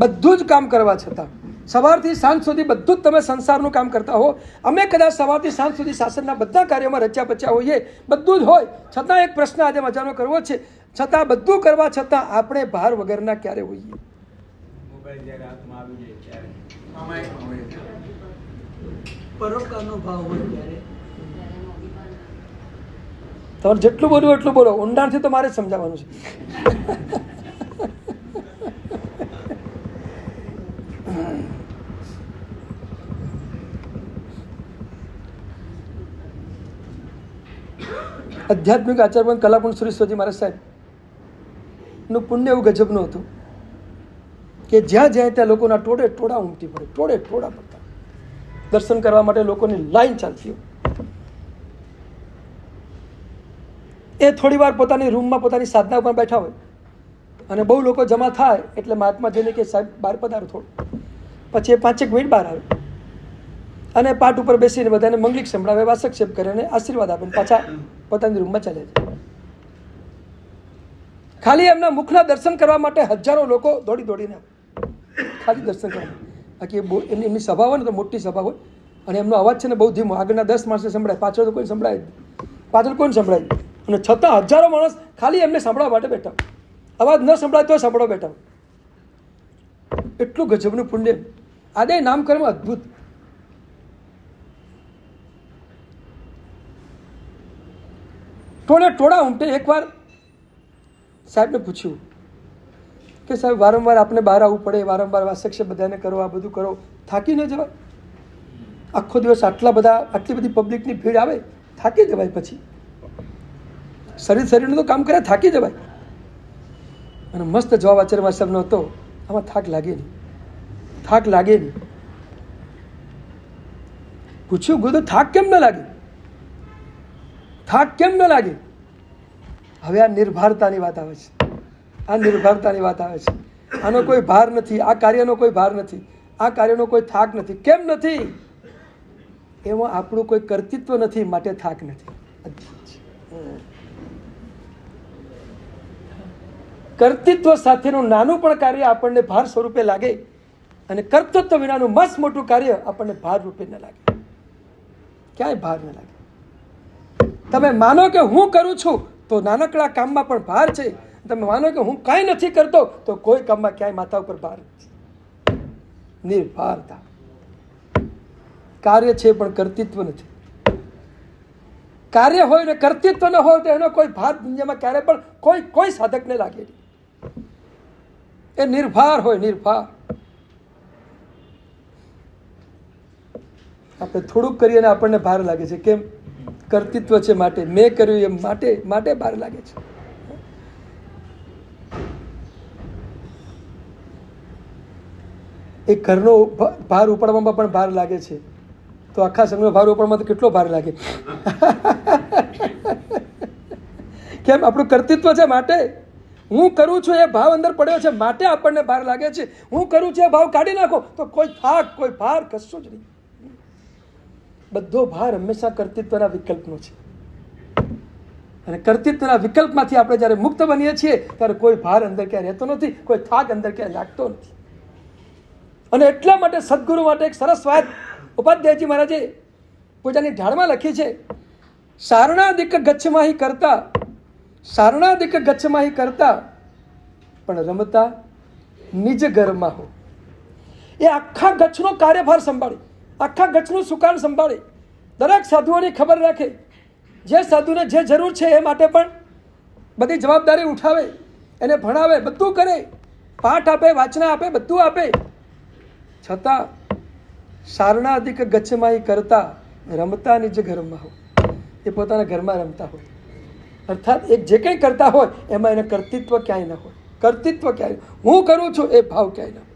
બધું જ કામ કરવા છતાં સવારથી સાંજ સુધી બધું જ તમે સંસારનું કામ કરતા હો, અમે કદાચ સવારથી સાંજ સુધી શાસનના બધા કાર્યોમાં રચ્યા પચ્યા હોઈએ, બધું જ હોય છતાં એક પ્રશ્ન આજે મજાનો કરવો છે, છતાં બધું કરવા છતાં આપણે ભાર વગરના ક્યારે હોઈએ? મોબાઈલ જ્યારે હાથમાં આવી જાય ત્યારે પરોપકારનો ભાવ હોય ત્યારે તમારે જેટલું બોલવું એટલું બોલો, ઊંડાણથી તો મારે જ સમજાવવાનું છે. આધ્યાત્મિક આચાર્ય કલાપુંજ શ્રી સ્વામી મહારાજ સાહેબ નું પુણ્ય એવું ગજબનું હતું કે જ્યાં જાય ત્યાં લોકોના ટોળે ટોળા ઉમટી પડે, ટોળે ટોળા પડતા. દર્શન કરવા માટે લોકોની લાઈન ચાલતી હોય. એ થોડી વાર પોતાની રૂમમાં પોતાની સાધના ઉપર બેઠા હોય અને બહુ લોકો જમા થાય એટલે મહાત્મા જઈને કે સાહેબ બહાર પધારો થોડું. પછી એ 5 મિનિટ બહાર આવે અને પાટ ઉપર બેસીને બધાને મંગલિક સંભળાવે, વાસક્ષેપ કરે અને આશીર્વાદ આપે, પાછા પોતાની રૂમમાં ચાલે જાય. ખાલી એમના મુખના દર્શન કરવા માટે હજારો લોકો દોડી દોડીને આવે, ખાલી દર્શન કરવા. બાકી એમની સભા હોય ને તો મોટી સભા હોય અને એમનો અવાજ છે ને બહુ ધીમો, આગળના 10 માણસને સંભળાય, પાછળ તો કોઈ સંભળાય જ નહીં, પાછળ કોઈ સંભળાય નહીં. અને છતાં હજારો માણસ ખાલી એમને સાંભળવા માટે બેઠા હોય, અવાજ ન સંભળાય તો સાંભળવા બેઠા હોય. એટલું ગજબનું પુણ્ય. આદે નામકર્મ અદ્ભુત. ટોળા ઉમટે. એકવાર સાહેબને પૂછ્યું કે સાહેબ વારંવાર આપણે બહાર આવવું પડે, વારંવાર વાસક્ષેપ બધાને કરો, આ બધું કરો, થાકી ન જવાય? આખો દિવસ આટલી બધી પબ્લિકની ભીડ આવે, થાકી જવાય. પછી શરીરનું તો કામ કરે, થાકી જવાય. અને મસ્ત જવાબ આચાર્ય સાહેબનો હતો, આમાં થાક લાગે નહીં, થાક લાગે નહીં. પૂછ્યું ગુરુ થાક કેમ ન લાગે? થાક કેમ ન લાગે? હવે આ નિર્ભારતાની વાત આવે છે. આ નિર્ભારતાની વાત આવે છે. આનો કોઈ ભાર નથી, આ કાર્યનો કોઈ ભાર નથી, આ કાર્યનો કોઈ થાક નથી. કેમ નથી? એમાં આપણું કોઈ કર્તૃત્વ નથી, માટે થાક નથી. કર્તૃત્વ સાથેનું નાનું પણ કાર્ય આપણને ભાર સ્વરૂપે લાગે અને કર્તૃત્વ વિનાનું મસ્ત મોટું કાર્ય આપણને ભાર રૂપે ન લાગે. ક્યાંય ભાર ન લાગે. તમે માનો કે હું કરું છું તો નાનકડા કામમાં પણ ભાર છે. તમે માનો કે હું કાંઈ નથી કરતો તો કોઈ કામમાં ક્યાંય માથા ઉપર ભાર નથી. નિર્ભારતા. કાર્ય છે પણ કર્તૃત્વ નથી. કાર્ય હોય ને કર્તૃત્વ ન હોય તો એનો કોઈ ભાર દુનિયામાં ક્યારે પણ કોઈ સાધકને લાગે નહીં. એ નિર્ભાર હોય, નિર્ભાર. આપણે થોડુંક કરીએ ને આપણને ભાર લાગે છે. કેમ? કર્તૃત્વ છે માટે, મેં કર્યું એમ માટે ભાર લાગે છે. એક ઘરનો ભાર ઉપાડવામાં પણ ભાર લાગે છે, તો આખા સંઘનો ભાર ઉપાડવામાં તો કેટલો ભાર લાગે. કેમ? આપણું કર્તૃત્વ છે માટે. હું કરું છું એ ભાવ અંદર પડ્યો છે માટે આપણને ભાર લાગે છે. હું કરું છું એ ભાવ કાઢી નાખો તો કોઈ થાક, કોઈ ભાર, કશું જ નહીં. બધો ભાર હંમેશા કર્તૃત્વના વિકલ્પનો છે. અને કર્તૃત્વના વિકલ્પમાંથી આપણે જ્યારે મુક્ત બનીએ છીએ ત્યારે કોઈ ભાર અંદર ક્યાં રહેતો નથી, કોઈ થાક અંદર ક્યાં લાગતો નથી. અને એટલા માટે સદગુરુ માટે એક સરસ વાત ઉપાધ્યાયજી મહારાજે પોતાની ઢાળમાં લખી છે. સારણાદિક ગચ્છમાહી કરતા પણ રમતા નિજ ઘરમાં હો. એ આખા ગચ્છનો કાર્યભાર સંભાળે, આખા ગચ્છનું સુકાન સંભાળે, દરેક સાધુઓની ખબર રાખે, જે સાધુને જે જરૂર છે એ માટે પણ બધી જવાબદારી ઉઠાવે, એને ભણાવે, બધું કરે, પાઠ આપે, વાચના આપે, બધું આપે. છતાં સારણાદિક ગચ્છમાહી કરતા રમતા નિજ ઘરમાં હો. એ પોતાના ઘરમાં રમતા હોય. અર્થાત એક જે કંઈ કરતા હોય એમાં એને કર્તૃત્વ ક્યાંય ન હોય, કર્તૃત્વ ક્યાંય, હું કરું છું એ ભાવ ક્યાંય ના.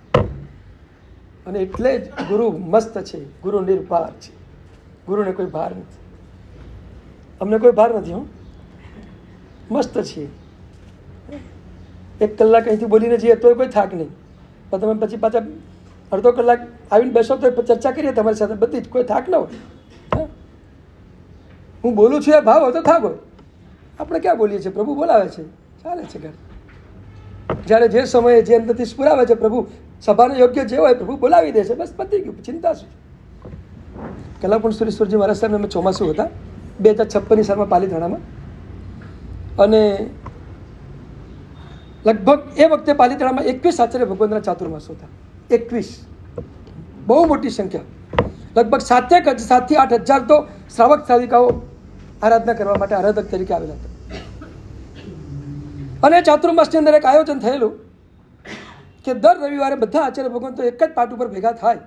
અને એટલે જ ગુરુ મસ્ત છે, ગુરુ નિર્ભાર છે, ગુરુને કોઈ ભાર નથી. અમને કોઈ ભાર નથી. મસ્ત છીએ. 1 કલાક અહીંથી બોલીને જઈએ તોય કોઈ થાક નહીં, પણ તમે પછી પાછા અડધો કલાક આવીને બેસો તો ચર્ચા કરીએ તમારી સાથે બધી જ, કોઈ થાક ન હોય. હું બોલું છું એ ભાવ હોય તો થાક હોય. આપણે ક્યાં બોલીએ છીએ? પ્રભુ બોલાવે છે, ચાલે છે ઘર. જ્યારે જે સમયે જે અંદરથી સ્ફુરાવે છે પ્રભુ, સભાને યોગ્ય જે હોય પ્રભુ બોલાવી દે છે, બસ પતી ગયું. ચિંતા શું? કલાપુર સુરેશ્વરજી મહારાજ સાહેબ અમે ચોમાસું હતા 2056ની સાલમાં પાલીતાણામાં, અને લગભગ એ વખતે પાલીતાણામાં 21 આચાર્ય ભગવંતના ચાતુર્માસ હતા. 21, બહુ મોટી સંખ્યા. લગભગ 7 થી 8 હજાર તો શ્રાવક શ્રાવિકાઓ આરાધના કરવા માટે આરાધક તરીકે આવેલા હતા. અને ચાતુર્માસની અંદર એક આયોજન થયેલું કે દર રવિવારે બધા આચાર્ય ભગવંતો એક જ પાટ ઉપર ભેગા થાય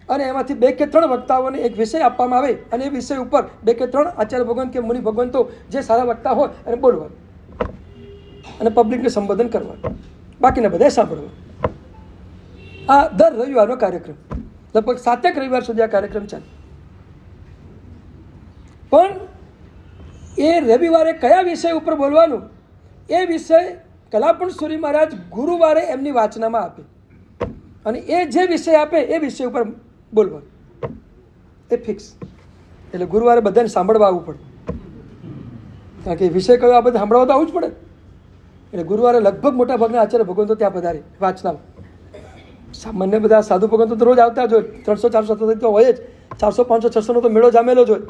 અને એમાંથી 2 કે 3 વક્તાઓને એક વિષય આપવામાં આવે, અને એ વિષય ઉપર 2 કે 3 આચાર્ય ભગવંત કે મુનિ ભગવંતો જે સારા વક્તા હોય એને બોલવાનું અને પબ્લિકને સંબોધન કરવાનું, બાકીને બધાએ સાંભળવાનું. આ દર રવિવારનો કાર્યક્રમ, લગભગ 7 રવિવાર સુધી આ કાર્યક્રમ ચાલે. પણ એ રવિવારે કયા વિષય ઉપર બોલવાનું એ વિષય કલાપુર સુરી મહારાજ ગુરુવારે એમની વાચનામાં આપે, અને એ જે વિષય આપે એ વિષય ઉપર બોલવાનું, એ ફિક્સ. એટલે ગુરુવારે બધાને સાંભળવા આવવું પડે, કારણ કે વિષય કયો આ બધા સાંભળવા તો આવવું જ પડે. એટલે ગુરુવારે લગભગ મોટા ભાગના આચાર્ય ભગવંતો ત્યાં પધારે વાંચનામાં. સામાન્ય બધા સાધુ ભગવંતો તો રોજ આવતા જ હોય, 300-400 તો હોય જ, 400-500-600 નો તો મેળો જામેલો જ હોય.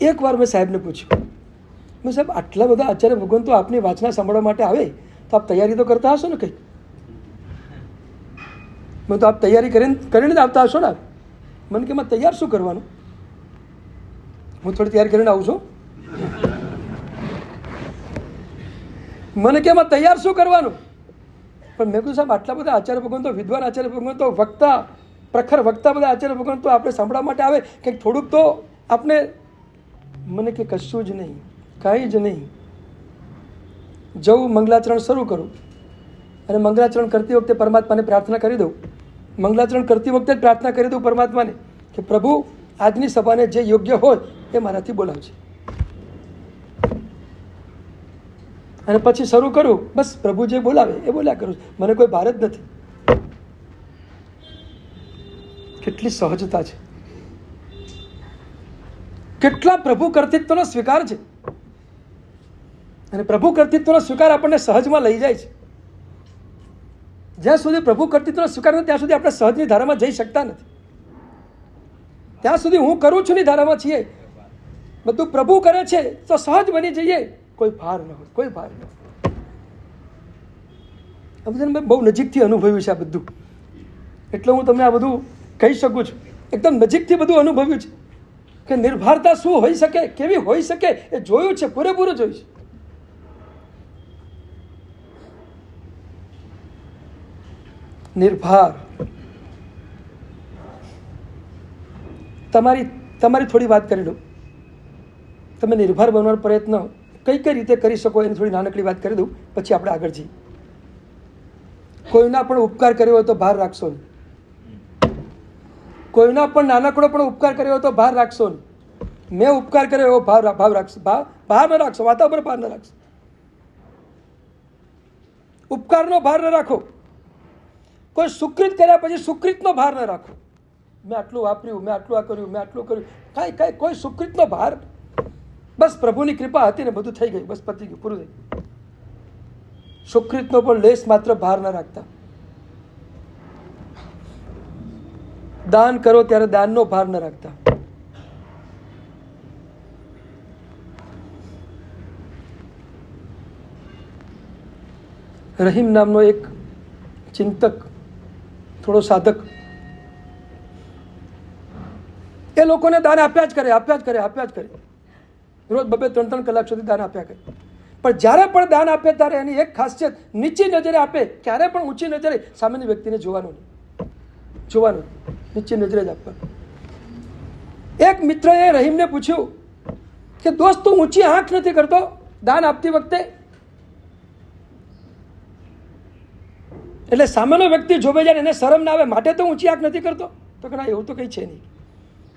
એક વાર મેં સાહેબને પૂછ્યું, મેં સાહેબ આટલા બધા આચાર્ય ભગવંતો આપની વાંચના સાંભળવા માટે આવે તો આપ તૈયારી તો કરતા હશો ને કંઈ? મેં તો આપ તૈયારી કરીને જ આવતા હશો ને? મને કે એમાં તૈયાર શું કરવાનું? હું થોડી તૈયારી કરીને આવું છું. મને કે એમાં તૈયાર શું કરવાનું? પણ મેં કહ્યું સાહેબ આટલા બધા આચાર્ય ભગવંતો, વિદ્વાન આચાર્ય ભગવંતો, વક્તા, પ્રખર વક્તા બધા આચાર્ય ભગવંતો આપણે સાંભળવા માટે આવે, કંઈક થોડુંક તો આપણે. મને કે કશું જ નહીં, કાંઈ જ નહીં. જવું મંગલાચરણ શરૂ કરું અને મંગલાચરણ કરતી વખતે પરમાત્માને પ્રાર્થના કરી દઉં. મંગલાચરણ કરતી વખતે જ પ્રાર્થના કરી દઉં પરમાત્માને કે પ્રભુ આજની સભાને જે યોગ્ય હોય એ મારાથી બોલાવજે. અને પછી શરૂ કરું, બસ પ્રભુ જે બોલાવે એ બોલ્યા કરું. મને કોઈ ભાર જ નથી. કેટલી સહજતા છે, કેટલા પ્રભુ કર્તૃત્વનો સ્વીકાર છે. અને પ્રભુ કર્તૃત્વનો સ્વીકાર આપણને સહજમાં લઈ જાય છે. જ્યાં સુધી પ્રભુ કર્તૃત્વનો સ્વીકાર નથી ત્યાં સુધી આપણે સહજની ધારામાં જઈ શકતા નથી. ત્યાં સુધી હું કરું છું ની ધારામાં છીએ. બધું પ્રભુ કરે છે તો સહજ બની જઈએ, કોઈ ભાર ન હોય, કોઈ ભાર ન હોય. આ બધું મેં બહુ નજીકથી અનુભવ્યું છે આ બધું, એટલે હું તમને આ બધું કહી શકું છું. એકદમ નજીકથી બધું અનુભવ્યું છે કે નિર્ભારતા શું હોઈ શકે, કેવી હોઈ શકે એ જોયું છે, પૂરેપૂરું જોયું છે. નિર્ભાર. તમારી થોડી વાત કરી લઉં. તમે નિર્ભાર બનવાનો પ્રયત્ન કઈ કઈ રીતે કરી શકો એની થોડી નાનકડી વાત કરી દઉં, પછી આપણે આગળ જઈએ. કોઈના પણ ઉપકાર કર્યો હોય તો ભાર રાખશો નહીં. કોઈના પણ નાનકડો પણ ઉપકાર કર્યો હોય તો ભાર રાખશો નહીં. મેં ઉપકાર કર્યો એવો ભાવ રાખશો, ભાર ન રાખશો, વાતા પર ભાર ન રાખશો. ઉપકારનો ભાર ન રાખો. કોઈ સુકૃત કર્યા પછી સુકૃતનો ભાર ન રાખો. મેં આટલું વાપર્યું, મેં આટલું આ કર્યું, મેં આટલું કર્યું, કાંઈ કોઈ સુકૃતનો ભાર. બસ પ્રભુની કૃપા હતી ને બધું થઈ ગયું, બસ પતી ગયું, પૂરું થઈ ગયું. સુકૃતનો પણ લેશ માત્ર ભાર ન રાખતા. દાન કરો ત્યારે દાનનો ભાર ન રાખતા. રહીમ નામનો એક ચિંતક, થોડો સાધક, એ લોકોને દાન આપ્યા જ કરે. રોજ 2-3 કલાક સુધી દાન આપ્યા કરે. પણ જ્યારે પણ દાન આપે ત્યારે એની એક ખાસિયત, નીચી નજરે આપે. ક્યારે પણ ઊંચી નજરે સામેની વ્યક્તિને જોવાનું નહીં, નીચી નજરે જ આપવાનું. એક મિત્રએ રહીમને પૂછ્યું કે દોસ્ત તું ઊંચી આંખ નથી કરતો, દાન આપતી વખતે એટલે સામેનો વ્યક્તિ જોવે જાય એને શરમ ના આવે માટે તો ઊંચી આંખ નથી કરતો, તો કે ના એવું તો કંઈ છે નહીં,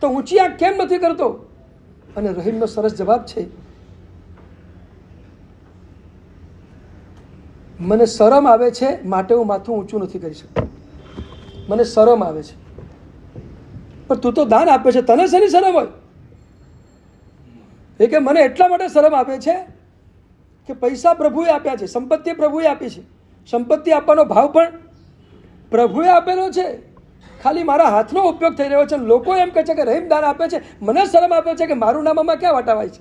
તો ઊંચી આંખ કેમ નથી કરતો? અને રહીમનો સરસ જવાબ છે, મને શરમ આવે છે માટે હું માથું ઊંચું નથી કરી શકતો, મને શરમ આવે છે. પણ તું તો દાન આપે છે, તને શેની શરમ હોય? એ કે મને એટલા માટે શરમ આપે છે કે પૈસા પ્રભુએ આપ્યા છે, સંપત્તિ પ્રભુએ આપી છે, સંપત્તિ આપવાનો ભાવ પણ પ્રભુએ આપેલો છે, ખાલી મારા હાથનો ઉપયોગ થઈ રહ્યો છે. લોકો એમ કહે છે કે રહીમ દાન આપે છે, મને શરમ આપે છે કે મારું નામ આમાં ક્યાં વટાવાય છે.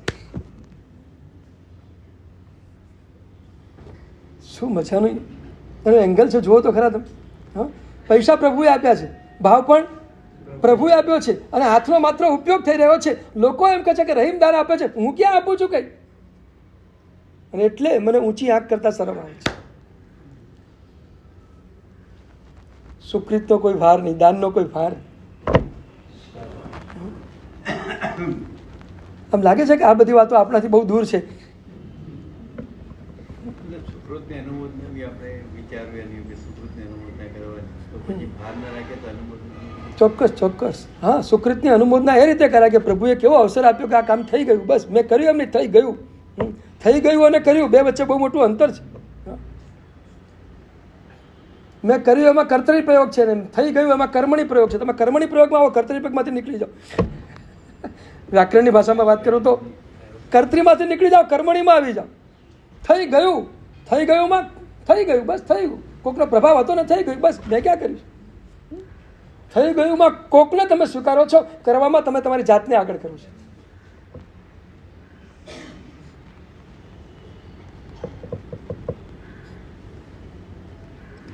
શું મજાનું એનો એંગલ છે, જુઓ તો ખરા તમે. હા, પૈસા પ્રભુએ આપ્યા છે, ભાવ પણ પ્રભુએ આપ્યો છે, અને હાથનો માત્ર ઉપયોગ થઈ રહ્યો છે. લોકો એમ કહે છે કે રહીમ દાન આપે છે, હું ક્યાં આપું છું કંઈ? અને એટલે મને ઊંચી આંખ કરતા શરમ આવે છે. સુકૃતનો કોઈ ભાર નહીં, દાનનો કોઈ ભાર. આમ લાગે છે કે આ બધી વાતો આપણાથી બહુ દૂર છે. સુકૃતની અનુમોદના બી આપણે વિચારવાની કે સુકૃતની અનુમોદના કરવાની, તો પછી ભાર ના રાખે તો અનુમોદના. ચોક્કસ ચોક્કસ. હા, સુકૃતની અનુમોદના એ રીતે કરાય કે પ્રભુએ કેવો અવસર આપ્યો કે આ કામ થઈ ગયું, બસ મેં કર્યું એમ નહીં, થઈ ગયું. થઈ ગયું અને કર્યું બે વચ્ચે બહુ મોટું અંતર છે. મેં કર્યું એમાં કર્તરી પ્રયોગ છે, ને થઈ ગયું એમાં કર્મણી પ્રયોગ છે. તમે કર્મણી પ્રયોગમાં આવો, કર્તરી પ્રયોગમાંથી નીકળી જાઓ. વ્યાકરણની ભાષામાં વાત કરું તો કર્તરીમાંથી નીકળી જાઓ, કર્મણીમાં આવી જાઓ. થઈ ગયું, થઈ ગયુંમાં થઈ ગયું, બસ થઈ ગયું. કોકનો પ્રભાવ હતો ને થઈ ગયું, બસ મેં ક્યાં કર્યું? થઈ ગયુંમાં કોકને તમે સ્વીકારો છો, કરવામાં તમે તમારી જાતને આગળ કરો છો.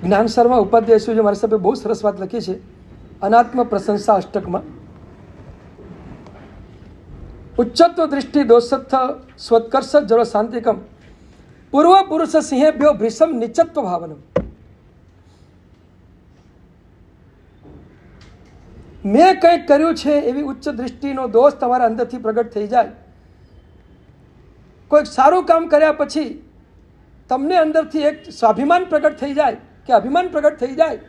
જ્ઞાનસરમાં ઉપાધ્યાય મારી સાહેબે બહુ સરસ વાત લખી છે અનાત્મ પ્રશંસા અષ્ટકમાં. ઉચ્ચત્વ દૃષ્ટિ દોષત્થ સ્વત્કર્ષ જળ શાંતિકમ પૂર્વ પુરુષ સિંહેભ્યો ભ્રીષમ નિચત્વ ભાવનમ. મેં કંઈક કર્યું છે એવી ઉચ્ચ દૃષ્ટિનો દોષ તમારા અંદરથી પ્રગટ થઈ જાય. કોઈક સારું કામ કર્યા પછી તમને અંદરથી એક સ્વાભિમાન પ્રગટ થઈ જાય કે અભિમાન પ્રગટ થઈ જાય,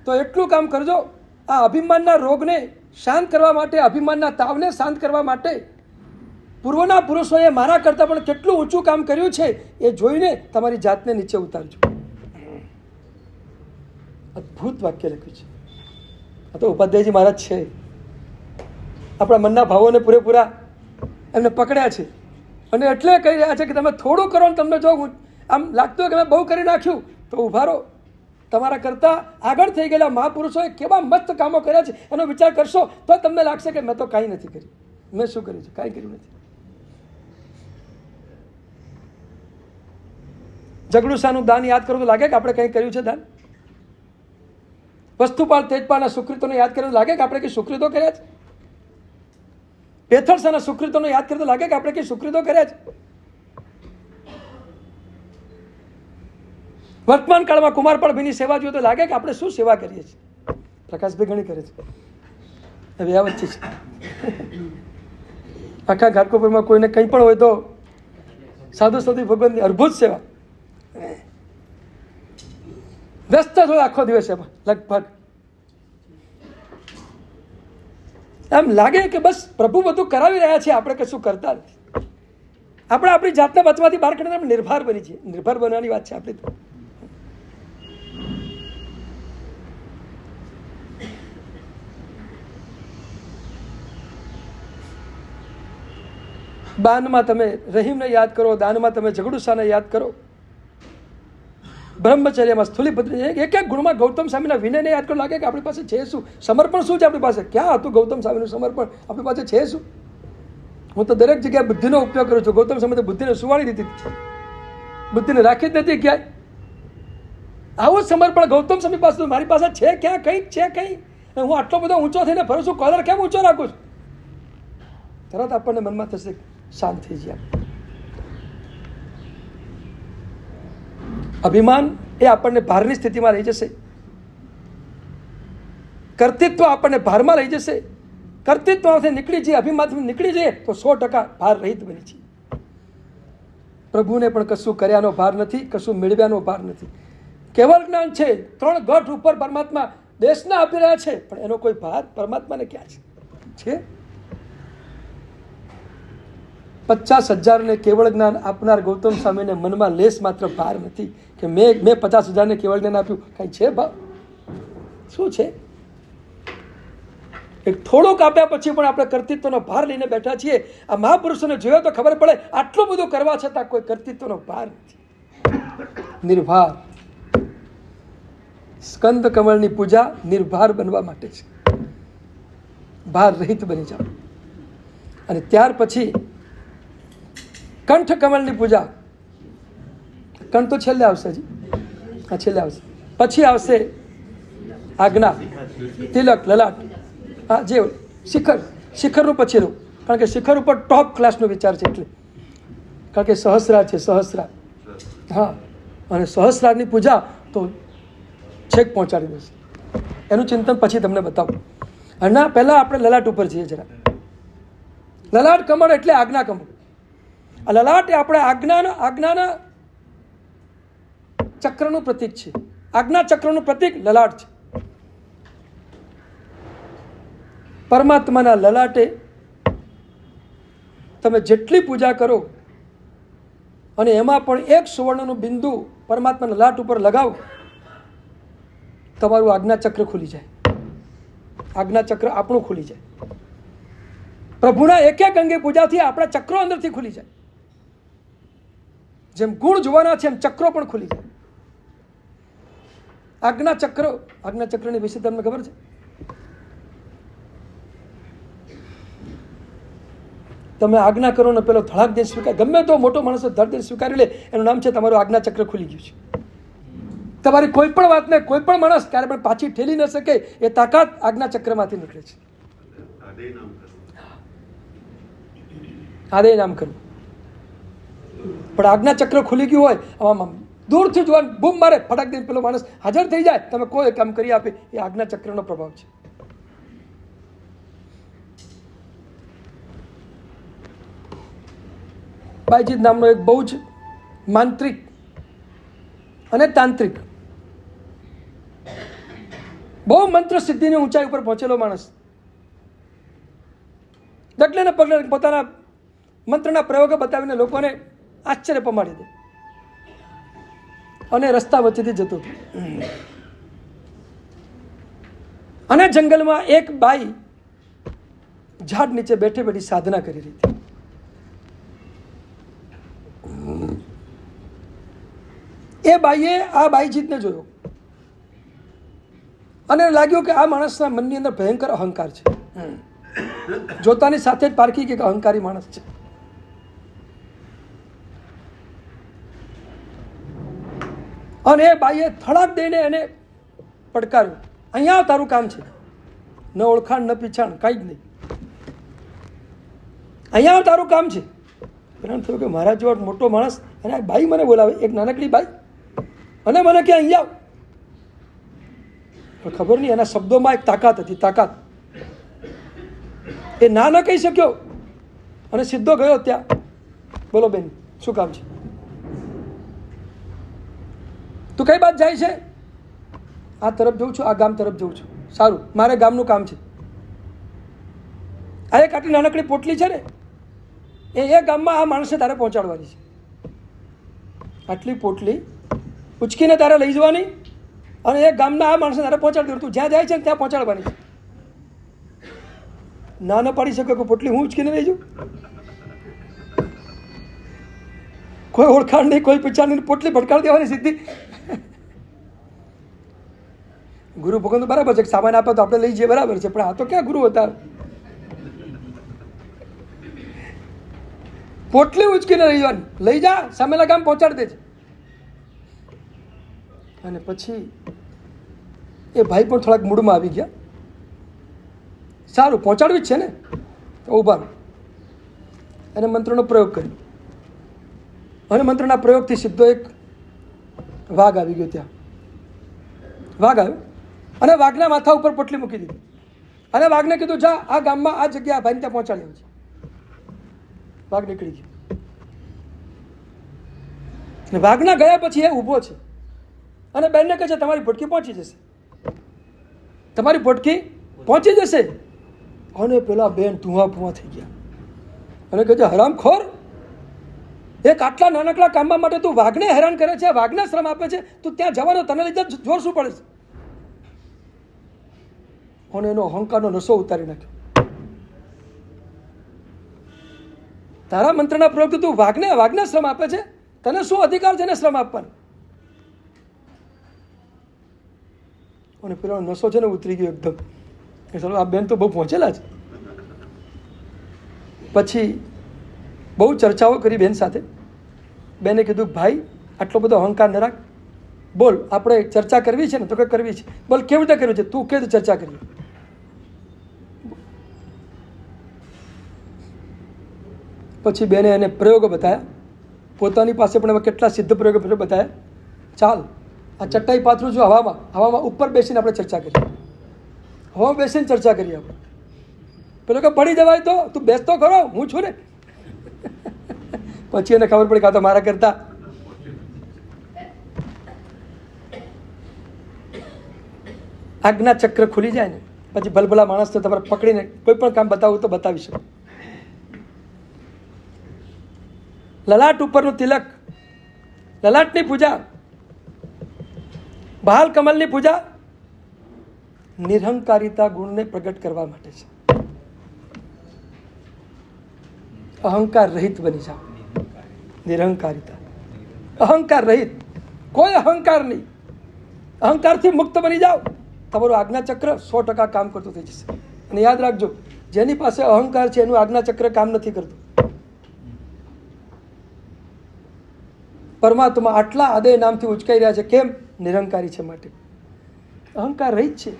તો એટલું કામ કરજો, આ અભિમાનના રોગને શાંત કરવા માટે, અભિમાનના તાવને શાંત કરવા માટે પૂર્વના પુરુષોએ મારા કરતાં પણ કેટલું ઊંચું કામ કર્યું છે એ જોઈને તમારી જાતને નીચે ઉતારજો. અદ્ભુત વાક્ય લખ્યું છે. આ તો ઉપાધ્યાયજી મહારાજ છે, આપણા મનના ભાવોને પૂરેપૂરા એમને પકડ્યા છે, અને એટલે કહી રહ્યા છે કે તમે થોડું કરો ને તમને જો આમ લાગતું હોય કે મેં બહુ કરી નાખ્યું, તો ઉભા રહો. તમારા કરતાં આગળ થઈ ગયેલા મહાપુરુષોએ કેવા મસ્ત કામો કર્યા છે એનો વિચાર કરશો તો તમને લાગશે કે મેં તો કાંઈ નથી કર્યું. મેં શું કર્યું છે? કાંઈ કર્યું નથી. જગડુસાનું દાન યાદ કરો તો લાગે કે આપણે કંઈ કર્યું છે દાન. વસ્તુપાલ તેજપાલના સુકૃતોને યાદ કર્યું તો લાગે કે આપણે કંઈ સુકૃતો કર્યા છે. પેથળસાના સુકૃતોને યાદ કર્યું તો લાગે કે આપણે કંઈ સુકૃતો કર્યા છે. વર્તમાન કાળમાં કુમારપાળભીની સેવા જોઈએ તો લાગે કે આપણે શું સેવા કરીએ છીએ. પ્રકાશભાઈ ઘણી કરે છે, હવે આ વચ્ચે છે. આખા ઘાટકોપરમાં કોઈને કંઈ પણ હોય તો સાધુ સાધુ ભગવાનની અદ્ભુત સેવા, વ્યસ્ત જ હોય આખો દિવસ એમાં લગભગ. એમ લાગે કે બસ પ્રભુ બધું કરાવી રહ્યા છે, આપણે કશું કરતા નથી. આપણે આપણી જાતને બચવાથી બહાર કાઢીને નિર્ભર બની છીએ. નિર્ભર બનવાની વાત છે આપણી તો. દાનમાં તમે રહીમને યાદ કરો, દાનમાં તમે જગડુસાને યાદ કરો, બ્રહ્મચર્યમાં સ્થુલીપત્રી, એક એક ગુણમાં ગૌતમ સ્વામીના વિનયને યાદ કરો. લાગે કે આપણી પાસે છે શું? સમર્પણ શું છે આપણી પાસે? ક્યાં હતું ગૌતમ સ્વામીનું સમર્પણ? આપણી પાસે છે શું? હું તો દરેક જગ્યાએ બુદ્ધિનો ઉપયોગ કરું છું. ગૌતમ સ્વામી તો બુદ્ધિને સુવાડી દીધી, બુદ્ધિને રાખી જ નથી ક્યાંય. આવું જ સમર્પણ ગૌતમ સ્વામી પાસે મારી પાસે છે ક્યાં? કંઈક છે કંઈ? હું આટલો બધો ઊંચો થઈને ફરું છું, કોલર કેમ ઊંચો રાખું છું? તરત આપણને મનમાં થશે શાંત થઈ જાય. અભિમાન એ આપણને ભારની સ્થિતિમાં લઈ જશે. કર્તૃત્વ આપણને ભારમાં લઈ જશે. કર્તૃત્વમાંથી નીકળી જઈએ, અભિમાનથી નીકળી જઈએ તો 100% ભાર રહિત બની છે. પ્રભુને પણ કશું કર્યાનો ભાર નથી, કશું મેળવ્યાનો ભાર નથી. કેવળ જ્ઞાન છે. 3 ગઢ ઉપર પરમાત્મા દેશના આપી રહ્યા છે, પણ એનો કોઈ ભાર પરમાત્માને ક્યાં છે? 50,000 કેવળ જ્ઞાન આપનાર ગૌતમ સ્વામીને મનમાં લેશ માત્ર ભાર નથી કે મેં 50,000 કેવળ જ્ઞાન આપ્યું. કાંઈ છે ભાવ? શું છે? એક થોડુંક આપ્યા પછી પણ આપણે કર્તૃત્વનો ભાર લઈને બેઠા છીએ. આ મહાપુરુષોને જોયો તો ખબર પડે, આટલું બધું કરવા છતાં કોઈ કર્તૃત્વનો ભાર નથી. નિર્ભાર. સ્કંદ કમળની પૂજા નિર્ભાર બનવા માટે છે. ભાર રહિત બની જાઓ. અને ત્યાર પછી કંઠ કમળની પૂજા. કંઠ તો છેલ્લે આવશે જી, હા છેલ્લે આવશે. પછી આવશે આજ્ઞા, તિલક, લલાટ. હા જે શિખરનું પછીનું, કારણ કે શિખર ઉપર ટોપ ક્લાસનો વિચાર છે એટલે. કારણ કે સહસ્રાર છે, સહસ્રાર. હા, અને સહસ્રારની પૂજા તો છેક પહોંચાડી દેશે. એનું ચિંતન પછી તમને બતાવું. અને પહેલાં આપણે લલાટ ઉપર જઈએ જરા. લલાટ કમળ એટલે આજ્ઞા કમળ. આ લલાટ એ આપણે આજ્ઞાના ચક્રનું પ્રતીક છે. આજ્ઞા ચક્રનું પ્રતીક લલાટ છે. પરમાત્માના લલાટે તમે જેટલી પૂજા કરો અને એમાં પણ એક સુવર્ણનું બિંદુ પરમાત્માના લલાટ ઉપર લગાવો, તમારું આજ્ઞા ચક્ર ખુલી જાય. આજ્ઞા ચક્ર આપણું ખુલી જાય. પ્રભુના એક એક અંગે પૂજાથી આપણા ચક્રો અંદરથી ખુલી જાય. જેમ ગુણ જોવાના છે એમ ચક્રો પણ ખુલી જાય. આજ્ઞા ચક્રની વિશે તમને ખબર છે? તમે આજ્ઞા કરો ને પેલો ધડાક દે સ્વીકાર, ગમે તો મોટો માણસ ધડ દે સ્વીકારી લે, એનું નામ છે તમારું આજ્ઞા ચક્ર ખુલી ગયું છે. તમારી કોઈ પણ વાતને કોઈ પણ માણસ ક્યારે પણ પાછી ઠેલી ન શકે એ તાકાત આજ્ઞા ચક્રમાંથી નીકળે છે. આદે નામ કરવું. પણ આજ્ઞા ચક્ર ખુલી ગયું હોય, આમાં દૂરથી જોવાનું બૂમ મારે, ફટાક દઈને પેલો માણસ હાજર થઈ જાય, તમે કોઈ કામ કરી આપે, એ આજ્ઞા ચક્રનો પ્રભાવ છે. બાઈજીત નામનો એક બહુ જ માંત્રિક અને તાંત્રિક, બહુ મંત્ર સિદ્ધિની ઊંચાઈ ઉપર પહોંચેલો માણસ, ડગલે ને પગલે પોતાના મંત્રના પ્રયોગો બતાવીને લોકોને આશ્ચર્ય પમાડી દે અને રસ્તા વચ્ચેથી જતો હતો. અને જંગલમાં એક બાઈ ઝાડ નીચે બેઠી બેઠી સાધના કરી રહી હતી. એ બાઈએ આ બાઈજીતને જોયો અને લાગ્યું કે આ માણસના મનની અંદર ભયંકર અહંકાર છે. જોતાની સાથે જ પારખી કે અહંકારી માણસ છે. અને એ બાઈએ થડાક દઈને એને પડકાર્યો, અહીંયા તારું કામ છે. ન ઓળખાણ ન પીછાણ કાંઈ જ નહીં, અહીંયા તારું કામ છે. પેલા થયું કે મારા જેવો મોટો માણસ અને આ બાઈ મને બોલાવે, એક નાનકડી બાઈ, અને મને કે અહીંયા આવ. પણ ખબર નહીં, એના શબ્દોમાં એક તાકાત હતી. તાકાત એ ના ન કહી શક્યો અને સીધો ગયો ત્યાં. બોલો બેન, શું કામ છે? તું કઈ બાજુ જાય છે? આ તરફ જઉં છું, આ ગામ તરફ જઉં છું. સારું, મારે ગામનું કામ છે. આ એક આટલી નાનકડી પોટલી છે ને, એ ગામમાં આ માણસને તારે પહોંચાડવાની છે. આટલી પોટલી ઉચકીને તારે લઈ જવાની અને એ ગામના આ માણસને તારે પહોંચાડી દેવાનું. તું જ્યાં જાય છે ત્યાં પહોંચાડવાની છે. ના ન પાડી શકે કે પોટલી હું ઉચકીને લઈ જાઉં? કોઈ ઓળખાણ નહીં, કોઈ પીછાણ નહીં, પોટલી ભટકાડી દેવાની સીધી. ગુરુ ભગવાન તો બરાબર છે, સામાન આપે તો આપણે લઈ જઈએ, બરાબર છે, પણ આ તો ક્યાં ગુરુ હતા? પોટલી ઉચકીને લઈ જવાની, લઈ જા, સામેલા ગામ પહોંચાડી દેજે. અને પછી એ ભાઈ પણ થોડાક મૂડમાં આવી ગયા. સારું, પહોંચાડવી જ છે ને, તો ઊભા રહો. અને મંત્રનો પ્રયોગ કર્યો અને મંત્રના પ્રયોગથી સીધો એક વાઘ આવી ગયો. ત્યાં વાઘ આવ્યો અને વાઘના માથા ઉપર પોટલી મૂકી દીધી અને વાઘને કીધું, જા આ ગામમાં આ જગ્યા ભાઈને ત્યાં પહોંચાડી આવજે. વાઘ નીકળી ગયો. વાઘના ગયા પછી એ ઊભો છે અને બેનને કહે છે તમારી ભટકી પહોંચી જશે, તમારી ભટકી પહોંચી જશે. અને પેલા બેન ધુઆ ફુઆ થઈ ગયા અને કહે છે હરામખોર, એક આટલા નાનકડા કામમાં માટે તું વાઘને હેરાન કરે છે, વાઘને શ્રમ આપે છે, તું ત્યાં જવાનો તને લીધે જોર શું પડે છે? અને એનો અહંકારનો નશો ઉતારી નાખ્યો. તારા મંત્રના પ્રયોગથી તું વાઘને શ્રમ આપે છે, તને શું અધિકાર છે એને શ્રમ આપવાનો? અને પેલો નશો છે ને ઉતરી ગયો એકદમ. ચાલો આ બેન તો બહુ પહોંચેલા છે. પછી બહુ ચર્ચાઓ કરી બેન સાથે. બેને કીધું ભાઈ આટલો બધો અહંકાર ન રાખ, બોલ આપણે ચર્ચા કરવી છે ને? તો કે કરવી છે. બોલ કેવી રીતે કરવી છે? તું કેવી રીતે ચર્ચા કરવી? પછી બેને એને પ્રયોગો બતાવ્યા, પોતાની પાસે પણ કેટલા સિદ્ધ પ્રયોગો બતાવ્યા. ચાલ આ ચટ્ટાઈ પાથરું છું હવામાં ઉપર બેસીને આપણે ચર્ચા કરીએ, હવામાં બેસીને ચર્ચા કરીએ આપણે. પેલો કે પડી જવાય તો તું બેસતો ખરો, હું છું ને. પછી એને ખબર પડી કાં તો મારા કરતા આજ્ઞા ચક્ર ખુલી જાય ને પછી ભલભલા માણસને તમારે પકડીને કોઈ પણ કામ બતાવવું તો બતાવી શકો. લલાટ ઉપરનું તિલક, લલાટની પૂજા, બહાલ કમલની પૂજા નિરહંકારિતા ગુણને પ્રગટ કરવા માટે છે. અહંકાર રહિત બની જાઓ. નિરહંકારિતા, અહંકાર રહિત, કોઈ અહંકાર નહીં. અહંકારથી મુક્ત બની જાઓ, તમારું આજ્ઞાચક્ર 100% કામ કરતું થઈ જશે. અને યાદ રાખજો, જેની પાસે અહંકાર છે એનું આજ્ઞાચક્ર કામ નથી કરતું. પરમાત્મા આટલા આદય નામથી ઉચકાઈ રહ્યા છે, કેમ? નિરંકારી છે માટે. અહંકાર રહિત છે.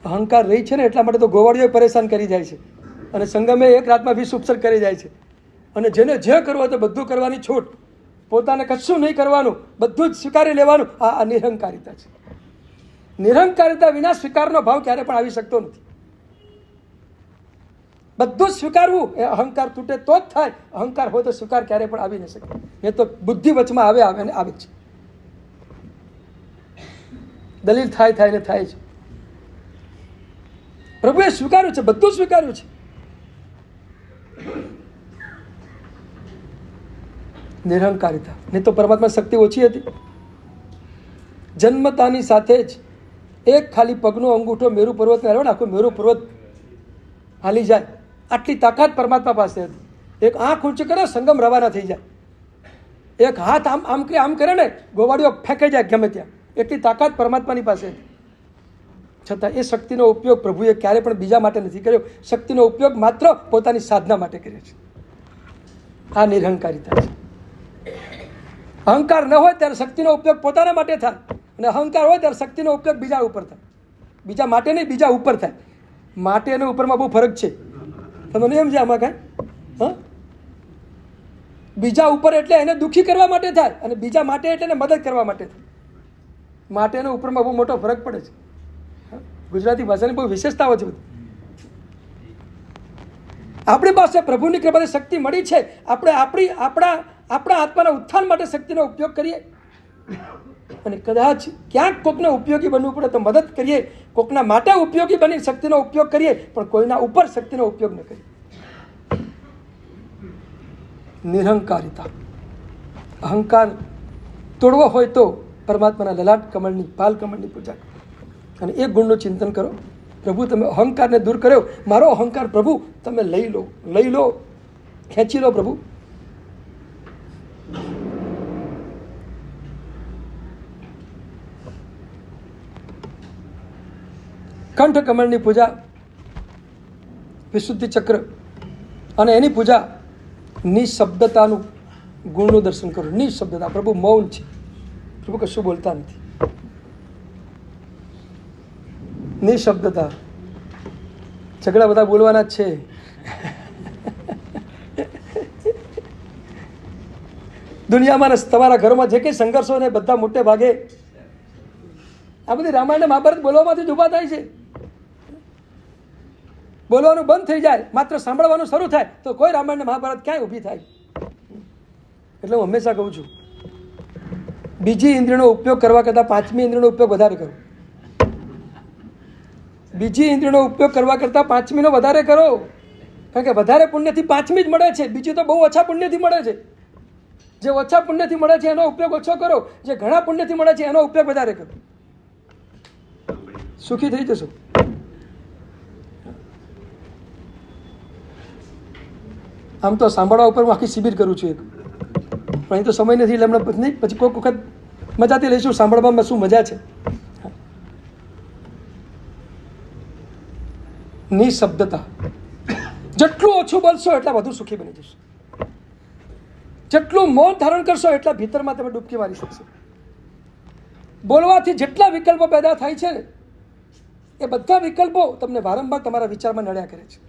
અહંકાર રહિત છે ને એટલા માટે તો ગોવાળીઓ પરેશાન કરી જાય છે અને સંગમે એક રાતમાં 20 ઉપસર્ગ કરી જાય છે. અને જેને જે કરવું હોય તો બધું કરવાની છૂટ, પોતાને કશું નહીં કરવાનું, બધું જ સ્વીકારી લેવાનું. આ નિરહંકારિતા છે. નિરહંકારિતા વિના સ્વીકારનો ભાવ ક્યારે પણ આવી શકતો નથી. બધું જ સ્વીકારવું એ અહંકાર તૂટે તો જ થાય. અહંકાર હોય તો સ્વીકાર ક્યારે પણ આવી ન શકે. એ તો બુદ્ધિ વચમાં આવે અને આવે છે. દલીલ થાય ને થાય છે. પ્રભુએ સ્વીકાર્યું છે, બધું સ્વીકાર્યું છે. નિરહંકારિતા. નહીં તો પરમાત્મા શક્તિ ઓછી હતી. જન્મતાની સાથે જ એક ખાલી પગનો અંગૂઠો મેરુ પર્વતને હરાવે ને આખું મેરુ પર્વત હાલી જાય, આટલી તાકાત પરમાત્મા પાસે હતી. એક આંખ ઊંચી કરે સંગમ રવાના થઈ જાય, એક હાથ આમ કરે ને ગોવાળીઓ ફેંકાઈ જાય ગમે ત્યાં. એટલી તાકાત પરમાત્માની પાસે હતી. છતાં એ શક્તિનો ઉપયોગ પ્રભુએ ક્યારે પણ બીજા માટે નથી કર્યો. શક્તિનો ઉપયોગ માત્ર પોતાની સાધના માટે કર્યો છે. આ નિરહંકારિતા છે. અહંકાર ન હોય ત્યારે શક્તિનો ઉપયોગ પોતાના માટે થાય, અને અહંકાર હોય ત્યારે શક્તિનો ઉપયોગ બીજા ઉપર થાય. બીજા માટે નહીં, બીજા ઉપર થાય. માટે અને ઉપરમાં બહુ ફરક છે. તમને એમ છે આમાં કાંઈ? હા, બીજા ઉપર એટલે એને દુઃખી કરવા માટે થાય, અને બીજા માટે એટલે એને મદદ કરવા માટે થાય. માટે અને ઉપરમાં બહુ મોટો ફરક પડે છે. ગુજરાતી ભાષાની બહુ વિશેષતાઓ છે બધી. આપણી પાસે પ્રભુની કૃપાથી શક્તિ મળી છે. આપણે આપણા આત્માના ઉત્થાન માટે શક્તિનો ઉપયોગ કરીએ, અને કદાચ ક્યાંક કોકને ઉપયોગી બનવું પડે તો મદદ કરીએ. કોકના માટે ઉપયોગી બની શક્તિનો ઉપયોગ કરીએ, પણ કોઈના ઉપર શક્તિનો ઉપયોગ ન કરીએ. નિરહંકારિતા. અહંકાર તોડવો હોય તો પરમાત્માના લલાટ કમળની, પાલ કમળની પૂજા કરો અને એ ગુણનું ચિંતન કરો. પ્રભુ તમે અહંકારને દૂર કર્યો, મારો અહંકાર પ્રભુ તમે લઈ લો, ખેંચી લો પ્રભુ. કંઠ કમળની પૂજા, વિશુદ્ધિ ચક્ર, અને એની પૂજા નિશબ્દતાનું ગુણનું દર્શન કરો. નિશબ્દતા. પ્રભુ મૌન છે, પ્રભુ કશું બોલતા નથી. નિશબ્દતા. ઝઘડા બધા બોલવાના જ છે. દુનિયામાં તમારા ઘરોમાં જે કંઈ સંઘર્ષો ને બધા મોટે ભાગે આ બધી રામાયણ મહાભારત બોલવામાંથી જ ઊભા થાય છે. બોલવાનું બંધ થઈ જાય, માત્ર સાંભળવાનું શરૂ થાય તો કોઈ રામાયણ મહાભારત ક્યાંય ઊભી થાય. એટલે હું હંમેશા કહું છું, બીજી ઇન્દ્રિયનો ઉપયોગ કરવા કરતાં પાંચમી ઇન્દ્રિયનો ઉપયોગ વધારે કરો. બીજી ઇન્દ્રિયનો ઉપયોગ કરવા કરતાં પાંચમીનો વધારે કરો, કારણ કે વધારે પુણ્યથી પાંચમી જ મળે છે, બીજી તો બહુ ઓછા પુણ્યથી મળે છે. જે ઓછા પુણ્યથી મળે છે એનો ઉપયોગ ઓછો કરો, જે ઘણા પુણ્યથી મળે છે એનો ઉપયોગ વધારે કરો. સુખી થઈ જશો. આમ તો સાંભળવા ઉપર હું આખી શિબિર કરું છું એક, પણ અહીં તો સમય નથી એટલે હમણાં નહીં, પછી કોઈક વખત મજાથી લઈશું સાંભળવામાં શું મજા છે. નિશબ્દતા, જેટલું ઓછું બોલશો એટલા વધુ સુખી બની જશો. જેટલું મૌન ધારણ કરશો એટલા ભીતરમાં તમે ડૂબકી મારી શકશો. બોલવાથી જેટલા વિકલ્પો પેદા થાય છે ને એ બધા વિકલ્પો તમને વારંવાર તમારા વિચારમાં નડ્યા કરે છે.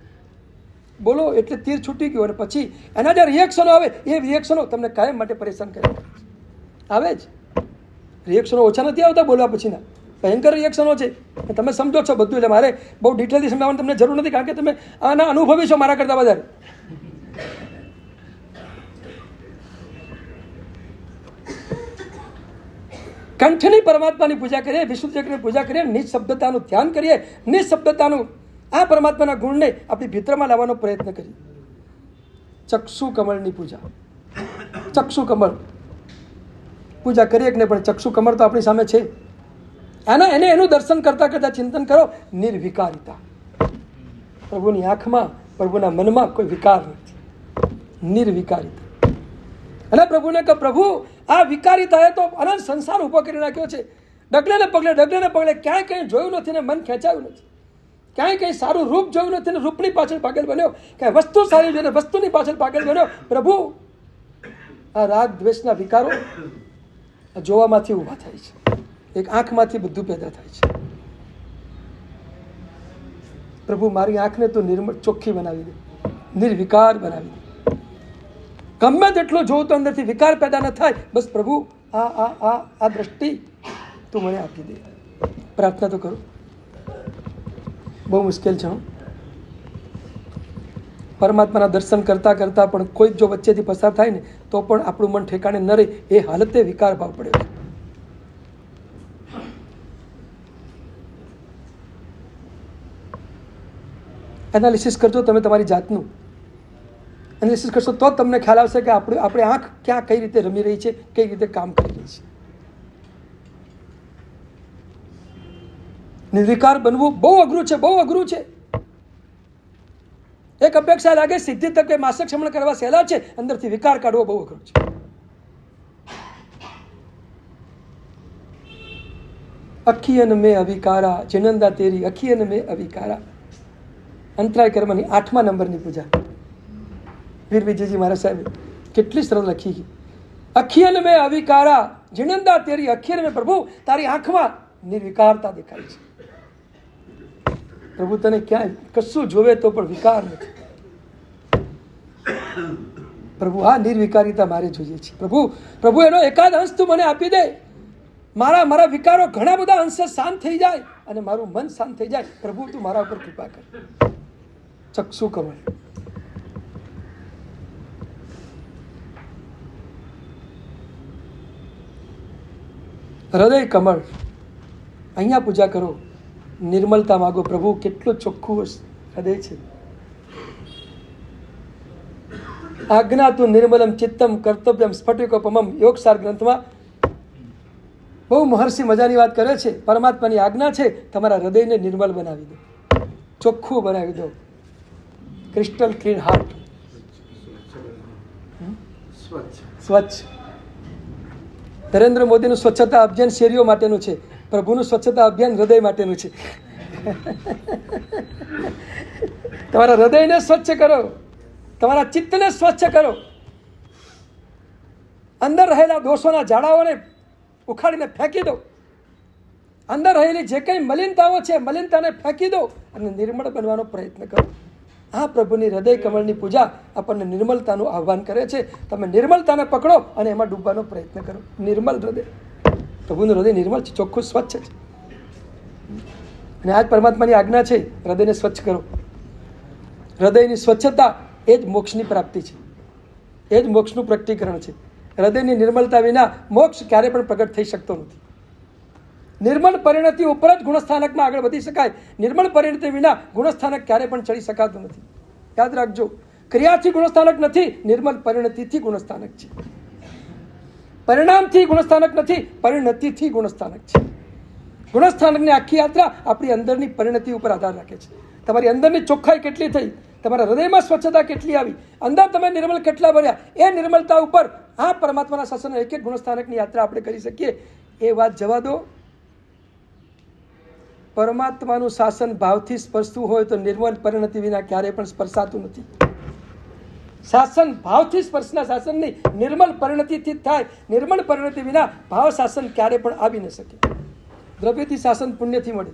બોલો એટલે તીર છૂટી ગયું, અને પછી એના જે રિએક્શનો આવે એ રિએક્શનો તમને કાયમ માટે પરેશાન કરે આવે જ. રિએક્શનો ઓછા નથી આવતા બોલવા પછીના, ભયંકર રિએક્શનો છે. તમે સમજો છો બધું, એટલે મારે બહુ ડિટેલથી સમજાવવાની તમને જરૂર નથી, કારણ કે તમે આના અનુભવી છો મારા કરતાં વધારે. કંઠની પરમાત્માની પૂજા કરીએ, વિશુદ્ધ ચક્રની પૂજા કરીએ, નિઃશબ્દતાનું ધ્યાન કરીએ, નિઃશબ્દતાનું આ પરમાત્માના ગુણને આપણી ભીતરમાં લાવવાનો પ્રયત્ન કરીએ. ચક્ષુ કમળની પૂજા, ચક્ષુ કમળ પૂજા કરીએ કે નહીં, પણ ચક્ષુ કમળ તો આપણી સામે છે. એનું દર્શન કરતાં કરતાં ચિંતન કરો. નિર્વિકારિતા, પ્રભુની આંખમાં, પ્રભુના મનમાં કોઈ વિકાર નથી. નિર્વિકારિતા. અને પ્રભુને કહો, પ્રભુ આ વિકારિતાએ તો અનંત સંસાર ઊભો કરી નાખ્યો છે. ડગલે ને પગલે ક્યાંય કંઈ જોયું નથી ને મન ખેંચાયું નથી, ક્યાંય કંઈ સારું રૂપ જોયું નથી ને રૂપની પાછળ પાગલ બન્યો, ક્યાંય વસ્તુ સારી જોઈને વસ્તુની પાછળ પાગલ બન્યો. પ્રભુ આ રાગ દ્વેષના વિકારો જોવામાંથી ઊભા થાય છે. એક આંખમાંથી બધું પેદા થાય છે. પ્રભુ મારી આંખને તો નિર્મળ ચોખ્ખી બનાવી દે, નિર્વિકાર બનાવી દે. ગમે તેટલું જોઉં તો અંદરથી વિકાર પેદા ન થાય. બસ પ્રભુ આ દ્રષ્ટિ તું મને આપી દે. પ્રાર્થના તો કરો. બહુ મુશ્કેલ છે. પરમાત્માના દર્શન કરતાં કરતાં પણ કોઈ જો વચ્ચેથી પસાર થાય ને તો પણ આપણું મન ઠેકાણે ન રહે, એ હાલતે વિકાર ભાવ પડ્યો છે. એનાલિસિસ કરજો તમે તમારી જાતનું. એનાલિસિસ કરશો તો જ તમને ખ્યાલ આવશે કે આપણી આંખ ક્યાં કઈ રીતે રમી રહી છે, કઈ રીતે કામ કરી રહી છે. નિર્વિકાર બનવું બહુ અઘરું છે, બહુ અઘરું છે. એક અપેક્ષા લાગે સિદ્ધિ તક કે માસક શમન કરવા સહેલા છે, અંદરથી વિકાર કાઢવો બહુ અઘરો છે. અખિયન મેં અવિકારા, જિનંદા તેરી અખિયન મેં અવિકારા. અંતરાય કર્મની 8મા નંબરની પૂજા વીર વિજયજી મહારાજ સાહેબ કેટલી સરળ લખી ગઈ. અખિયન મેં અવિકારા, જિનંદા તેરી અખિયન મેં. પ્રભુ તારી આંખમાં નિર્વિકારતા દેખાય છે. પ્રભુ તને ક્યાંય કશું જોવે તો પણ વિકાર નથી. પ્રભુ આ નિર્વિકારિતા મારે જોઈએ છે. પ્રભુ એનો એકાદ અંશ તું મને આપી દે. મારા વિકારો ઘણા બધા અંશે શાંત થઈ જાય અને મારું મન શાંત થઈ જાય. પ્રભુ તું મારા ઉપર કૃપા કર. ચક્ષુ કમળ, હૃદય કમળ, અહીંયા પૂજા કરો. નિર્મલતા માગો. પ્રભુ કેટલું ચોખ્ખું હૃદય છે. આજ્ઞાતું નિર્મલમ ચિત્તમ કર્તવ્યમ સ્ફટિકોપમમ યોગસાર ગ્રંથમાં બહુ મહર્ષિ મજાની વાત કરે છે. પરમાત્માની આજ્ઞા છે તમારા હૃદયને નિર્મલ બનાવી દો, ચોખ્ખું બનાવી દો. ક્રિસ્ટલ ક્લીન હાર્ટ, સ્વચ્છ. નરેન્દ્ર મોદીનું સ્વચ્છતા અભિયાન શેરીઓ માટેનું છે, પ્રભુનું સ્વચ્છતા અભિયાન હૃદય માટેનું છે. તમારા હૃદયને સ્વચ્છ કરો, તમારા ચિત્તને સ્વચ્છ કરો. અંદર રહેલા દોષોના ઝાડાઓને ઉખાડીને ફેંકી દો. અંદર રહેલી જે કંઈ મલિનતાઓ છે મલિનતાને ફેંકી દો અને નિર્મળ બનવાનો પ્રયત્ન કરો. આ પ્રભુની હૃદય કમળની પૂજા આપણને નિર્મલતાનું આહ્વાન કરે છે. તમે નિર્મલતાને પકડો અને એમાં ડૂબવાનો પ્રયત્ન કરો. નિર્મલ હૃદય, પ્રભુનું હૃદય નિર્મળ છે, ચોખ્ખું સ્વચ્છ છે. અને આ જ પરમાત્માની આજ્ઞા છે, હૃદયને સ્વચ્છ કરો. હૃદયની સ્વચ્છતા એ જ મોક્ષની પ્રાપ્તિ છે, એ જ મોક્ષનું પ્રકટીકરણ છે. હૃદયની નિર્મળતા વિના મોક્ષ ક્યારે પણ પ્રગટ થઈ શકતો નથી. નિર્મળ પરિણતિ ઉપર જ ગુણસ્થાનકમાં આગળ વધી શકાય. નિર્મળ પરિણતિ વિના ગુણસ્થાનક ક્યારે પણ ચડી શકાતું નથી. યાદ રાખજો, ક્રિયાથી ગુણસ્થાનક નથી, નિર્મળ પરિણતિથી ગુણસ્થાનક છે. પરિણામથી ગુણસ્થાનક નથી, પરિણતિથી ગુણસ્થાનક છે. ગુણસ્થાનકની આખી યાત્રા આપણી અંદરની પરિણતિ ઉપર આધાર રાખે છે. તમારી અંદરની ચોખ્ખાઈ કેટલી થઈ, તમારા હૃદયમાં સ્વચ્છતા કેટલી આવી, અંદર તમે નિર્મળ કેટલા બન્યા, એ નિર્મળતા ઉપર આ પરમાત્માના શાસનના એક એક ગુણસ્થાનકની યાત્રા આપણે કરી શકીએ. એ વાત જવા દો. પરમાત્માનું શાસન ભાવથી સ્પર્શતું હોય તો નિર્મળ પરિણતિ વિના ક્યારેય પણ સ્પર્શાતું નથી. શાસન ભાવથી સ્પર્શના શાસનની નિર્મળ પરિણતિથી જ થાય. નિર્મળ પરિણતિ વિના ભાવ શાસન ક્યારે પણ આવી ન શકે. દ્રવ્યથી શાસન પુણ્યથી મળે,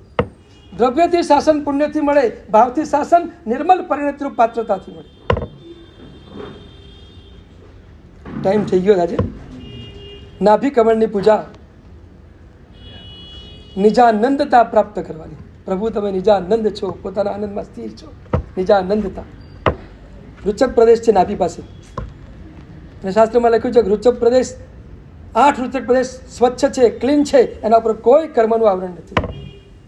દ્રવ્યથી શાસન પુણ્યથી મળે, ભાવથી શાસન નિર્મળ પરિણતિરૂપ પાત્રતાથી મળે. ટાઈમ થઈ ગયો આજે. નાભી કમળની પૂજા નિજાનંદતા પ્રાપ્ત કરવાની. પ્રભુ તમે નિજાનંદ છો, પોતાના આનંદમાં સ્થિર છો. નિજાનંદતા રૂચક પ્રદેશ છે નાભી પાસે, અને શાસ્ત્રમાં લખ્યું છે કે રૂચક પ્રદેશ 8 રૂચક પ્રદેશ સ્વચ્છ છે, ક્લીન છે, એના ઉપર કોઈ કર્મનું આવરણ નથી.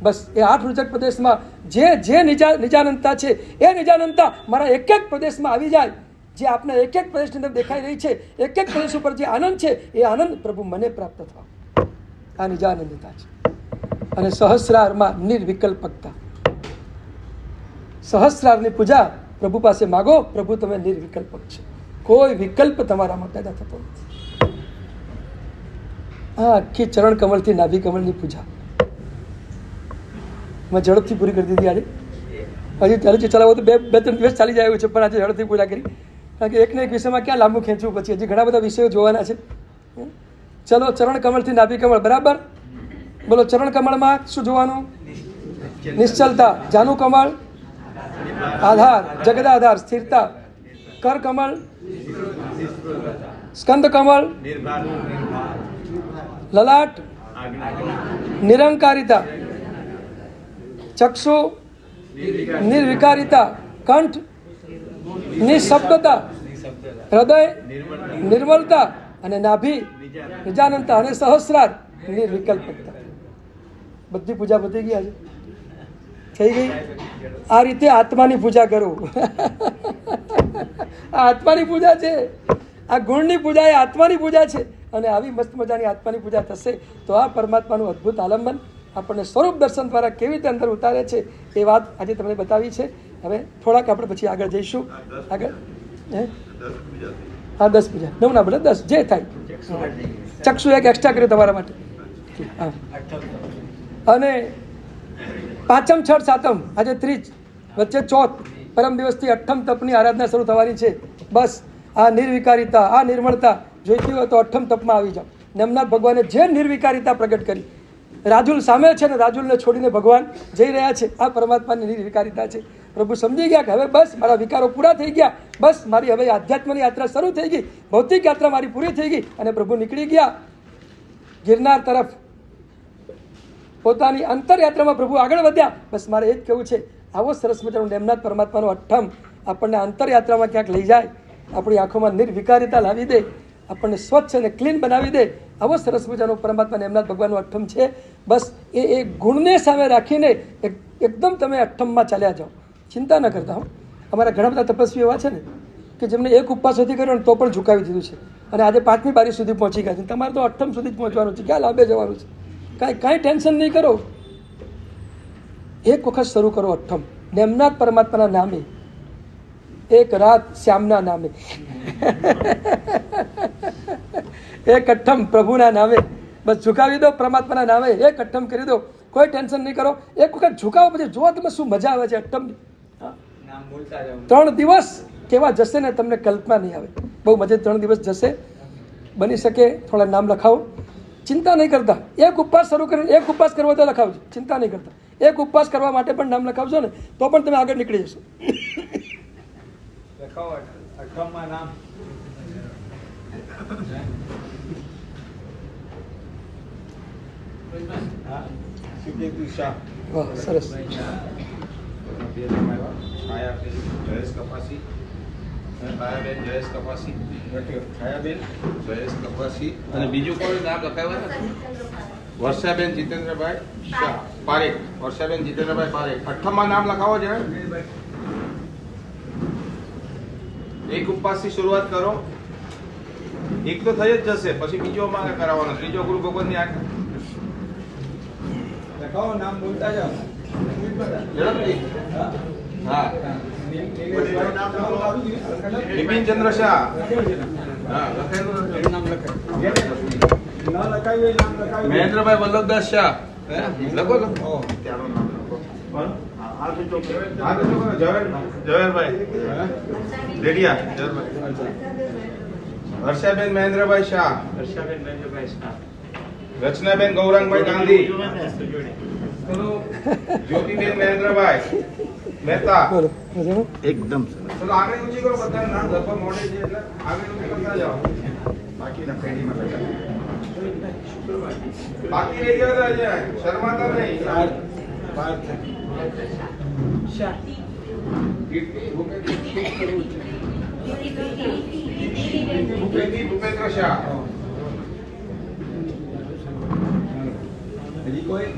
બસ એ 8 રૂચક પ્રદેશમાં જે નિજાનંદતા છે, એ નિજાનંદતા મારા એક એક પ્રદેશમાં આવી જાય. જે આપને એક એક પ્રદેશની અંદર દેખાઈ રહી છે, એક એક પ્રદેશ ઉપર જે આનંદ છે, એ આનંદ પ્રભુ મને પ્રાપ્ત થવા. આ નિજાનંદતા છે. અને સહસ્રારમાં નિર્વિકલ્પકતા. સહસ્રારની પૂજા પ્રભુ પાસે માગો. પ્રભુ તમે નિર્વિકલ્પક છે, કોઈ વિકલ્પ તમારામાં પેદા થતો નથી. આ આખી ચરણ કમળથી નાભી કમળની પૂજા મેં ઝડપથી પૂરી કરી દીધી. આજે હજી ચલાવો તો બે 3 દિવસ ચાલી જાય એવું છે, પણ આજે ઝડપથી પૂરા કરી. કારણ કે એકને એક વિષયમાં ક્યાં લાંબુ ખેંચવું, પછી હજી ઘણા બધા વિષયો જોવાના છે. ચલો, ચરણ કમળથી નાભી કમળ, બરાબર. બોલો, ચરણ કમળમાં શું જોવાનું? નિશ્ચલતા. જાનુ કમળ આધાર, જગદાધાર, સ્થિરતા. કર કમળ, સ્કંદ કમળ, લલાટ, નિરંકારિતા. ચક્ષુ, નિર્વિકારિતા. કંઠ, નિશબ્દતા. હૃદય, નિર્મળતા. અને નાભી, નિજાનંદતા. અને સહસ્રાર, નિર્વિકલ્પકતા. બધી પૂજા પતી ગઈ આજે, થઈ ગઈ. આ રીતે આત્માની પૂજા કરો. આ આત્માની પૂજા છે. આ ગુણની પૂજા એ આત્માની પૂજા છે. અને આવી મસ્ત મજાની આત્માની પૂજા થશે તો આ પરમાત્માનું અદ્ભુત આલંબન આપણને સ્વરૂપ દર્શન દ્વારા કેવી રીતે અંદર ઉતારે છે એ વાત આજે તમને બતાવી છે. હવે થોડાક આપણે પછી આગળ જઈશું. આગળ હા 10 પૂજા, 9 ના બદલે 10, જે થાય. ચક્ષુ એક એક્સ્ટ્રા કર્યું તમારા માટે. હા, અને પાંચમ, છઠ, સાતમ, આજે 30, વચ્ચે ચોથ, પરમ દિવસથી 8મ તપની આરાધના શરૂ થવાની છે. બસ આ નિર્વિકારિતા, આ નિર્મળતા જોઈતી હોય તો 8મ તપમાં આવી જાઓ. નમનાથ ભગવાને જે નિર્વિકારિતા પ્રગટ કરી, રાજુલ સામે છે ને રાજુલને છોડીને ભગવાન જઈ રહ્યા છે. આ પરમાત્માની નિર્વિકારિતા છે. પ્રભુ સમજી ગયા કે હવે બસ મારા વિકારો પૂરા થઈ ગયા, બસ મારી હવે આધ્યાત્મની યાત્રા શરૂ થઈ ગઈ, ભૌતિક યાત્રા મારી પૂરી થઈ ગઈ. અને પ્રભુ નીકળી ગયા ગિરનાર તરફ. પોતાની અંતરયાત્રામાં પ્રભુ આગળ વધ્યા. બસ મારે એ જ કહેવું છે, આવો સરસ મજાનો નેમનાથ પરમાત્માનો 8મ આપણને અંતરયાત્રામાં ક્યાંક લઈ જાય, આપણી આંખોમાં નિર્વિકારિતા લાવી દે, આપણને સ્વચ્છ અને ક્લીન બનાવી દે. આવો સરસ મજાનો પરમાત્મા નેમનાથ ભગવાનનો 8મ છે. બસ એ ગુણને સામે રાખીને એકદમ તમે 8મમાં ચાલ્યા જાઓ, ચિંતા ન કરતા. અમારા ઘણા બધા તપસ્વીઓ એવા છે ને કે જેમને એક ઉપવાસ સુધી કર્યો ને તો પણ ઝુકાવી દીધું છે, અને આજે 5મી બારી સુધી પહોંચી ગયા છે. તમારે તો 8મ સુધી જ પહોંચવાનું છે, ક્યાં લાંબે જવાનું છે. કાંઈ ટેન્શન નહીં કરો. એક વખત શરૂ કરો 8મ નેમનાથ પરમાત્માના નામે, એક રાત શ્યામના નામે, એક 8મ પ્રભુના નામે. બસ ઝુકાવી દો પરમાત્માના નામે, એક 8મ કરી દો. કોઈ ટેન્શન નહીં કરો. એક વખત ઝુકાવો, પછી જુઓ તમે શું મજા આવે છે 8મની. 3 દિવસ કેવા જશે ને તમને કલ્પના નહીં આવે. બહુ મજા. 3 દિવસ જશે. બની શકે થોડા નામ લખાવો, ચિંતા નહીં કરતા. એક ઉપવાસ શરૂ કરીને એક ઉપવાસ કરવો તો લખાવજો, ચિંતા નહીં કરતા. એક ઉપવાસ કરવા માટે પણ નામ લખાવજો ને તો પણ તમે આગળ નીકળી જશો. લખાવો 8માં નામ. વાહ, સરસ. છાયા જયેશ કપાસી, છાયાબેન જયેશ કપાસી. છાયાબેન જયેશ કપાસી. અને બીજું કોઈ નામ લખાયું ને? વર્ષાબેન જીતેન્દ્રભાઈ શાહ પારેખ. વર્ષાબેન જીતેન્દ્રભાઈ પારેખ. 8મા નામ લખાવો છે. એક ઉપવાસથી શરૂઆત કરો. એક તો થઈ જ જશે, પછી બીજો મારે કરાવવાનો. ત્રીજો ગુરુ ભગવાનની આજ્ઞા. લખાવો, નામ બોલતા જાઓ. ઝડપથી. હા. બિપિન ચંદ્ર શાહ. હા, લખાયેલું નામ લખાય. મહેન્દ્રભાઈ વલ્લભદાસ શાહ. લખો લખો. ઝવેરભાઈ દેડિયા. હર્ષાબેન મહેન્દ્રભાઈ શાહ. રચનાબેન ગૌરાંગભાઈ ગાંધી. જ્યોતિબેન મહેન્દ્રભાઈ મહેતા. બોલો મજામાં? એકદમ ચલો આગળ ઊંચી કરો. બધા નામ લખવા મોડે છે એટલે આગળ ઊંચી કરતા જાઓ. બાકીના પેઢીમાં લગાવી. બાકી રહી ગયો તો અજય શર્માતા નહીં. ભૂપેન્દ્ર શાહ. હજી કોઈ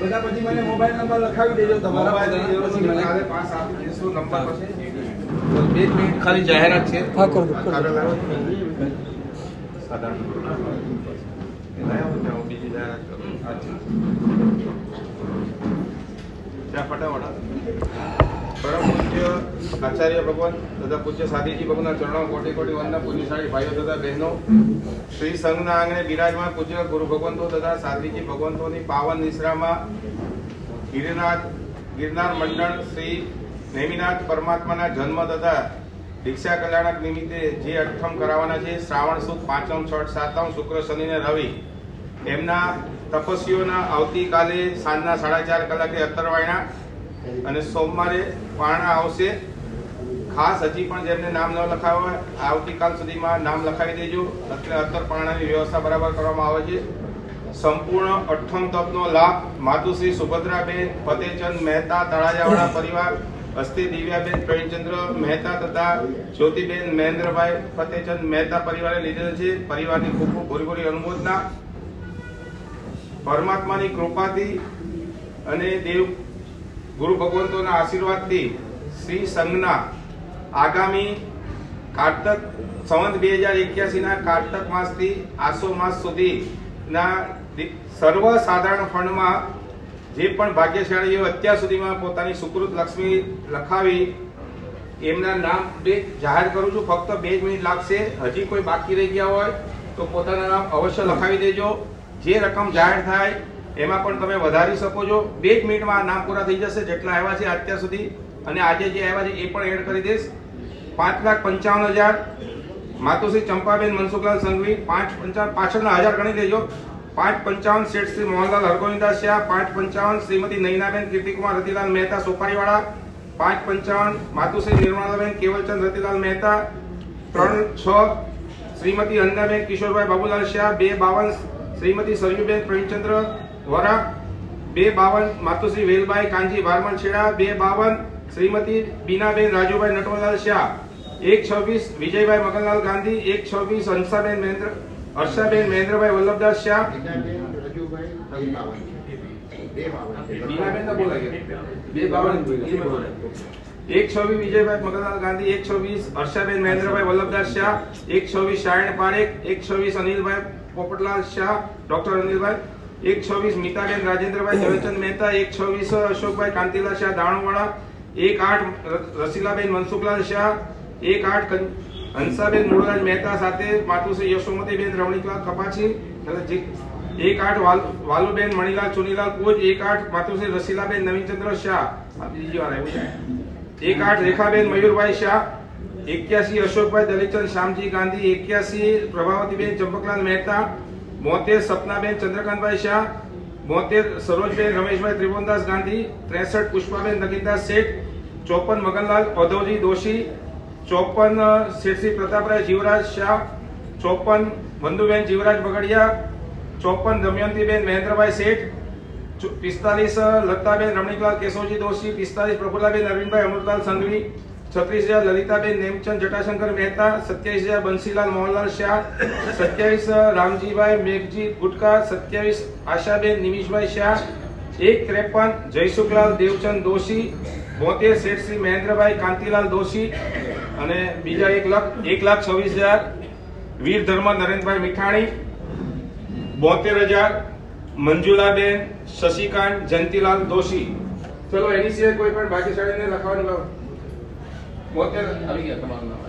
બધા પછી મને મોબાઈલ નંબર લખાવી દેજો તમારા મોબાઈલની જરૂર પછી નથી. મને કાલે 5 આપી દઈશું નંબર પછી. 2 મિનિટ ખાલી જાહેરાત છે. હા કરો કરો. બીજી જાહેરાત કરું. ત્યાં ફટાફટ. પરમ પૂજ્ય આચાર્ય ભગવાન તથા પૂજ્ય સાદીજી ભગવાનના ચરણો કોટી કોટી વંદના પુણ્યશાળી ભાઈઓ તથા બહેનો, શ્રી સંઘના આંગણે બિરાજમાન પૂજ્ય ગુરુ ભગવંતો તથા સાદીજી ભગવંતોની પાવન નિશ્રામાં ગિરનાર મંડળ શ્રી નેમિનાથ પરમાત્માના જન્મ તથા દીક્ષા કલ્યાણક નિમિત્તે જે અઠમ કરાવવાના છે, શ્રાવણ સુદ 5મ, 6ઠ, 7મ, શુક્ર, શનિ ને રવિ, એમના તપસ્વીઓના આવતીકાલે સાંજના 4:30 કલાકે અત્તરવાયણા અને સોમવારે પારણા આવશે. ખાસ હજી પણ જેમને નામ ન લખાવ્યા હોય આવતીકાલ સુધીમાં નામ લખાવી દેજો. એટલે અત્તર પારણાની વ્યવસ્થા બરાબર કરવામાં આવે છે. સંપૂર્ણ અઠમ તપનો લાભ માતુશ્રી સુભદ્રાબેન ફતેચંદ મહેતા તળાજાવાળા પરિવાર, હસ્તી દિવ્યાબેન પ્રેમચંદ્ર મહેતા તથા જ્યોતિબેન મહેન્દ્રભાઈ ફતેચંદ મહેતા પરિવારે લીધેલ છે. પરિવારની ખૂબ ખૂબ ભૂરી અનુમોદના. પરમાત્માની કૃપાથી અને દેવ ગુરુ ભગવંતોના આશીર્વાદથી શ્રી સંઘના આગામી કારતક સંવત 2081 ના કારતક માસથી આસો માસ સુધીના સર્વસાધારણ ફંડમાં જે પણ ભાગ્યશાળીઓ અત્યાર સુધીમાં પોતાની સુકૃત લક્ષ્મી લખાવી એમના નામ જાહેર કરું છું. ફક્ત 2 મિનિટ લાગશે. હજી કોઈ બાકી રહી ગયા હોય તો પોતાના નામ અવશ્ય લખાવી દેજો. જે રકમ જાહેર થાય એમાં પણ તમે વધારી શકો છો. 2 મિનિટમાં નામ પૂરા થઈ જશે જેટલા આવ્યા છે અત્યાર સુધી, અને આજે જે આવ્યા છે એ પણ એડ કરી દઈશ. 5,55,000 માતુશ્રી ચંપાબેન મનસુખલાલ સંઘવી. 5,55 પાછળના 1000 ગણી લેજો. 5,55 શેઠ શ્રી મોહનલાલ હરગોવિંદાસ શાહ. 5,55 શ્રીમતી નૈનાબેન કીર્તિકુમાર રતિલાલ મહેતા સોપારીવાળા. 5,55 માતુશ્રી નિર્મલાબેન કેવલચંદ રતિલાલ મહેતા. 3,6 શ્રીમતી અંદાબેન કિશોરભાઈ બાબુલાલ શાહ. 2,52 શ્રીમતી સરયુબેન પ્રેમચંદ્ર વરા. 2,52 માતુશ્રી વેલબાઈ કાંજી ભારમલ છેડા. 2,52 શ્રીમતી બીનાબેન રાજુભાઈ નટવરલાલ શાહ. 1,26 વિજયભાઈ મગનલાલ ગાંધી. 1,26 હર્ષાબેન મહેન્દ્રભાઈ વલ્લભદાસ શાહ. બીનાબેન તો બોલાય ગયા. 2,52 1,26 વિજયભાઈ મગનલાલ ગાંધી. 1,26 હર્ષાબેન મહેન્દ્રભાઈ વલ્લભદાસ શાહ. 1,26 શાયણ પારેખ. 1,26 અનિલભાઈ પોપટલાલ શાહ ડોક્ટર અનિલભાઈ. 1,26 મીતાબેન રાજેન્દ્રભાઈ ઝવેરચંદ મહેતા. 1,26 અશોકભાઈ કાંતિલાલ શાહ દાણુવાળા. 1,8 રસીલાબેન મનસુખલાલ શાહ. 1,8 હંસાબેન મૂળરાજ મહેતા સાથે માતુશ્રી યશોમતીબેન રમણીકલાલ કપાછી. 1,8 વાલુબેન મણીલાલ ચુનીલાલ કોચ. 1,8 માતુશ્રી રસીલાબેન નવીનચંદ્ર શાહ. બીજી વાર આવ્યું છે. 1,8 રેખાબેન મયુરભાઈ શાહ. 81 અશોકભાઈ દલીચંદ શ્યામજી ગાંધી. 81 પ્રભાવતીબેન ચંપકલાલ મહેતા. 72 સપનાબેન ચંદ્રકાંતભાઈ શાહ. 72 સરોજબેન રમેશભાઈ ત્રિભુવનદાસ ગાંધી. 63 પુષ્પાબેન નગીનદાસ શેઠ. 54 મગનલાલ ઔધવજી દોશી. 54 શેઠશ્રી પ્રતાપરાય જીવરાજ શાહ. 54 વંદુબેન જીવરાજ બગડિયા. 54 દમયંતીબેન મહેન્દ્રભાઈ શેઠ. 45 લતાબેન રમણીકલાલ કેશવજી દોશી. 45 પ્રફુલ્લાબેન અરવિંદભાઈ અમૃતલાલ સંઘવી. 36,000 લલિતાબેન નેમચંદ જટાશંકર મહેતા, 27,000 બંસીલાલ મોહનલાલ શાહ, 27 રામજીભાઈ મેઘજી ગુટકા, 27 આશાબેન નિમિષભાઈ શાહ, 153 જયસુખલાલ દેવચંદ દોશી, 72 શેઠશ્રી મહેન્દ્રભાઈ કાંતિલાલ દોશી અને બીજા 1,26,000 વીર ધર્મ નરેન્દ્રભાઈ મીઠાણી, 72,000 મંજુલાબેન શશિકાંત જયંતિલાલ દોશી. ચલો એની સિવાય કોઈ પણ ભાગ્યશાળીને લખવાની બાબત 72 આવી ગયા તમારું નામ.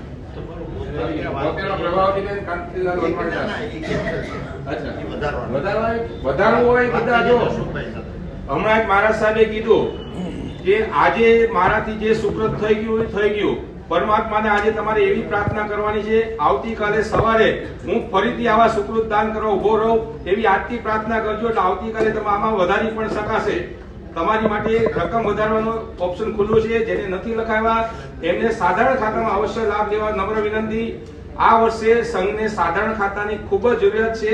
72 પ્રભાવતીબેન કાંતિલાલ વનવાણી. અચ્છા વધારવું હોય બધા જો હમણાં જ મહારાજ સાહેબે કીધું કે આજે મારાથી જે સુકૃત થઈ ગયું એ થઈ ગયું. પરમાત્માને આજે તમારે એવી પ્રાર્થના કરવાની છે, આવતીકાલે સવારે હું ફરીથી આવા સુકૃત દાન કરવા ઉભો રહું એવી આજથી પ્રાર્થના કરજો, એટલે આવતીકાલે તમે આમાં વધારી પણ શકાશે. તમારી માટે રકમ વધારવાનો ઓપ્શન ખુલ્લું છે. જેને નથી લખાવ્યા એમને સાધારણ ખાતામાં અવશ્ય લાભ લેવા નમ્ર વિનંતી. આ વર્ષે સંઘને સાધારણ ખાતાની ખૂબ જ જરૂરિયાત છે.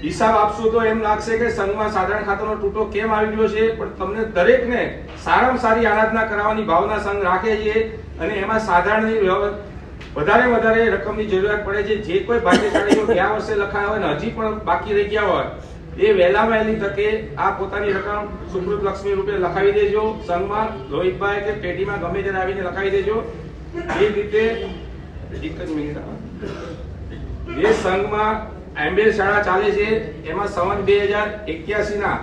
હિસાબ આપશો તો એમ લાગશે કે સંઘમાં સાધારણ ખાતાનો તૂટો કેમ આવી ગયો છે, પણ તમને દરેકને સારામાં સારી આરાધના કરાવવાની ભાવના સંઘ રાખે છે અને એમાં સાધારણની વધારે રકમની જરૂરિયાત પડે છે. જે કોઈ ભાગ્યશાળીઓ ગયા વર્ષે લખાયા હોય ને હજી પણ બાકી રહી ગયા હોય એ વહેલા વહેલી તકે આ પોતાની રકમ સુકૃત લક્ષ્મી રૂપે લખાવી દેજો. સંઘમાં રોહિતભાઈ કે પેઢીમાં ગમે ત્યારે આવીને લખાવી દેજો. એ રીતે એક જ મિનિટ, જે સંઘમાં એમ્બેલ શાળા ચાલે છે એમાં સંવત 2081 ના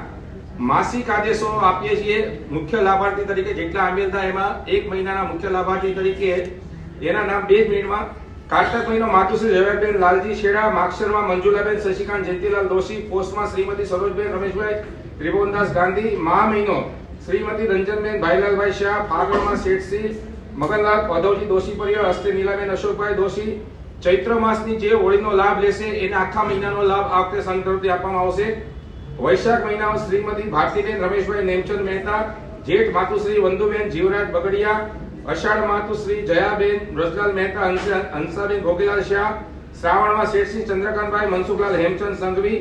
માસિક આદેશો આપીએ છીએ. મુખ્ય લાભાર્થી તરીકે જેટલા આંબેલ થાય એમાં 1 મહિનાના મુખ્ય લાભાર્થી તરીકે એના નામ 2 મિનિટમાં. કાર્તક મહિનો માતુશ્રી ઝવેરબેન લાલજી શેડા, માક્ષરમાં મંજુલાબેન શશિકાંત જયંતિલાલ દોશી, પોસ્ટમાં શ્રીમતી સરોજબેન રમેશભાઈ ત્રિભુવનદાસ ગાંધી, મહા મહિનો શ્રીમતી રંજનબેન ભાઈલાલભાઈ શાહ, ફાગણમાં શેઠશ્રી મગનલાલ પદવજી દોશી પરિવાર, હસ્તે નીલાબેન અશોકભાઈ દોશી. ચૈત્ર માસની જે હોળીનો લાભ લેશે એને આખા મહિનાનો લાભ આ વખતે સંઘ તરફથી આપવામાં આવશે. વૈશાખ મહિનામાં શ્રીમતી ભારતીબેન રમેશભાઈ નેમચંદ મહેતા, જેઠ માતુશ્રી વંદુબેન જીવરાજ બગડિયા, અષાઢ માતુશ્રી જયાબેન રજલાલ મહેતા, હંસાબેન ભોગીલાલ શાહ, શ્રાવણમાં શેઠશ્રી ચંદ્રકાંતભાઈ મનસુખલાલ હેમચંદ સંઘવી,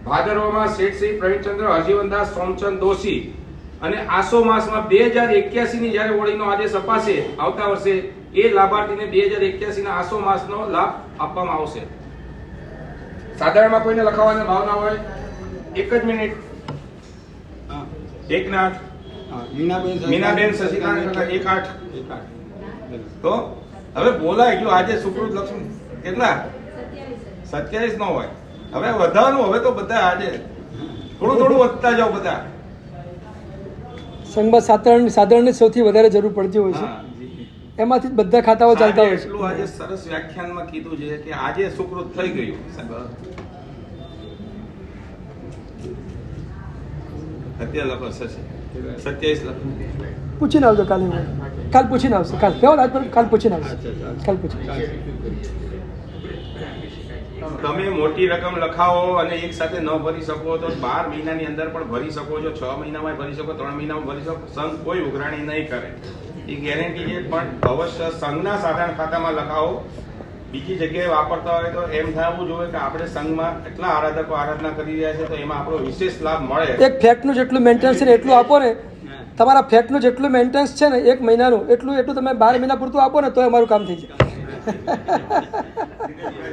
ભાદરવામાં શેઠશ્રી પ્રવીણચંદ્ર હરજીવનદાસ સોમચંદ દોશી. અને આસો માસમાં 2081 ની જ્યારે હોળીનો આદેશ અપાશે આવતા વર્ષે એ લાભાર્થીને 2081 ના આસો માસનો લાભ આપવામાં આવશે. સાધારણમાં કોઈને લખાવવાની ભાવના હોય એક જ મિનિટ. એકનાથ મીનાબેન શશિકાંત 18. તો હવે બોલાય ગયું આજે સુકૃત લક્ષ્મી કેટલા 27 નો હોય. હવે વધારવાનું હવે તો બધા આજે થોડું વધતા જાઓ બધા. સંઘમાં સાધારણની સૌથી વધારે જરૂર પડતી હોય છે, એમાંથી જ બધા ખાતાઓ ચાલતા હોય છે. એટલું આજે સરસ વ્યાખ્યાનમાં કીધું છે કે આજે સુકૃત થઈ ગયું. અત્યારે લખો 27 લખો. પૂછીને આવજો કાલે. કાલ પૂછીને આવશે. કાલ પૂછીને આવશે. કાલ પૂછીને. તમે મોટી રકમ લખાવો અને એક સાથે ન ભરી શકો તો 12 મહિનાની અંદર પણ ભરી શકો છો, 6 મહિનામાં ભરી શકો, 3 મહિનામાં ભરી શકો. સંઘ કોઈ ઉઘરાણી નહીં કરે, એ ગેરંટી છે. પણ અવશ્ય સંઘના સાધારણ ખાતામાં લખાવો. બીજી જગ્યાએ વાપરતા હોય તો એમ થવું જોઈએ કે આપણે સંઘમાં એટલા આરાધકો આરાધના કરી રહ્યા છે તો એમાં આપણો વિશેષ લાભ મળે. એક ફેક્ટનું જેટલું મેન્ટેનન્સ છે ને એટલું આપો ને. તમારા ફેક્ટનું જેટલું મેન્ટેનન્સ છે ને 1 મહિનાનું એટલું તમે 12 મહિના પૂરતું આપો ને તો અમારું કામ થઈ જાય.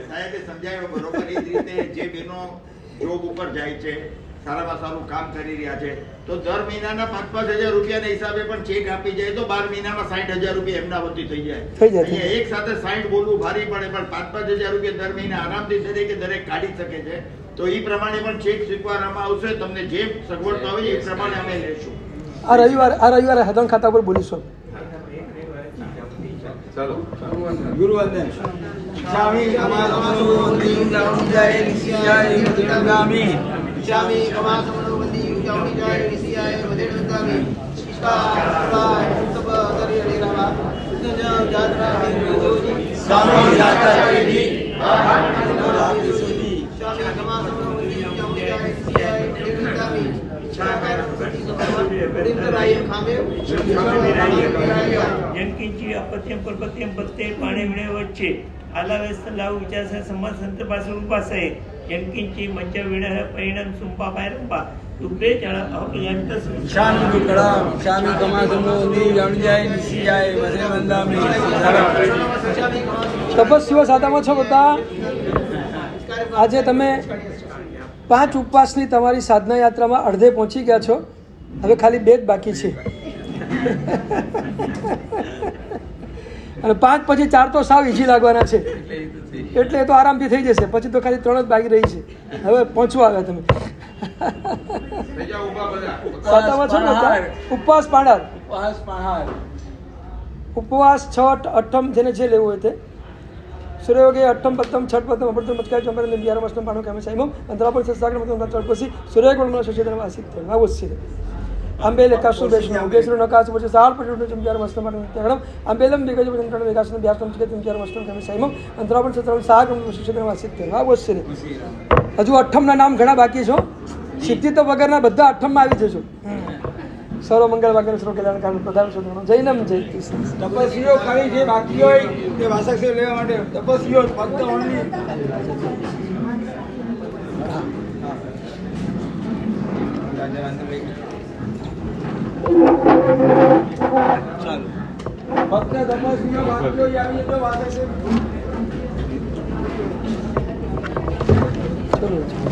સાહેબે સમજાવ્યું બરોબર. એ જ રીતે જે બહેનો જોબ ઉપર જાય છે, સારામાં સારું કામ કરી રહ્યા છે, તો દર મહિનાના 5,000 રૂપિયાના હિસાબે પણ ચેક આપી જાય તો 12 મહિનામાં 60,000 રૂપિયા એમના વતી થઈ જાય. અહીંયા એક સાથે 60 બોલવું ભારી પડે, પણ 5,000 રૂપિયા દર મહિને આરામથી દરેક કાઢી શકે છે. તો એ પ્રમાણે પણ ચેક સ્વીકારવામાં આવશે. તમને જે સગવડતા હોય એ પ્રમાણે અમે લઈશું. આ રવિવારે સાધારણ ખાતા પર બોલીશું. ચલો ગુરુવંદન. સ્વામી કમાસમનો વંદી ઉજાવણી જાય નિશિયાય વદેણગામી. સ્વામી કમાસમનો વંદી ઉજાવણી જાય નિશિયાય વદેણગામી. સ્વામી જાત્રા વિજોજી. સ્વામી જાત્રા વિજોજી. સ્વામી કમાસમનો વંદી ઉજાવણી જાય નિશિયાય વદેણગામી. જનકીંચી अपत्यम परपत्यम पत्ते पाणे विणे वच्चे आलावेस्त लाव विचार समाज संत पासून उपास आहे जनकींची मज्जा विण परिणाम सुंपा पायरंपा તુબ્બે જળ અપયંતસ ઈશાની દુકડા ઈશાની કમાસમો ની જણજાય નિશિયાય વસે મંદામી તપસ્વીઓ સાદામાં છો બધા. આજે તમે 5 ઉપવાસની તમારી સાધના યાત્રામાં અડધે પહોંચી ગયા છો. હવે ખાલી 2 જ બાકી છે અને 5 પછી 4 તો સાવ ઈઝી લાગવાના છે, એટલે એ તો આરામથી થઈ જશે. પછી તો ખાલી 3 જ બાકી રહી છે. હવે પહોંચવા આવ્યા તમે થઈ જાઓ ઊભા બધા. સાદામાં છો ને બધા? ઉપવાસ પાડર ઉપવાસ પહાડ ઉપવાસ છઠ અઠમ જેને જે લેવું હોય તે સૂર્યોગે અઠમ પત્તમ છઠ પત્તમ અપરતમ મચકાય ચંપર ને બિયાર મસ્તમ પાણો કેમે સાઈમો અંતરાપર સસાગર મતમ તળપસી સૂર્યોગ વળનો શશેદન વાસિત તે આવશ્ય અંબેલે કાશુ બેશનો ઉગેશ્વર નકાશ પછી સાર પટનો ચંપિયાર મસ્તમ પાણો તેગણમ અંબેલમ બેગજ પછી કણ વિકાસનો બિયાર ચંચકે ચંપિયાર મસ્તમ કેમે સાઈમો અંતરાપર સસાગર સાગર શશેદન વાસિત તે આવશ્ય. હજુ અઠમના નામ ઘણા બાકી છો. સિદ્ધિ તો વગરના બધા અઠમમાં આવી જજો. સર્વ મંગળ વાગ્ય સર્વ કલ્યાણ કારણ પ્રધાન શોધવાનો જૈનમ જય કૃષ્ણ. તપસ્વીઓ ખાલી જે બાકી હોય તે વાસક્ષેપ લેવા માટે તપસ્વીઓ ફક્ત ઓનલી ફક્ત તપસ્વીઓ બાકી હોય આવી તો વાસક્ષેપ ચલો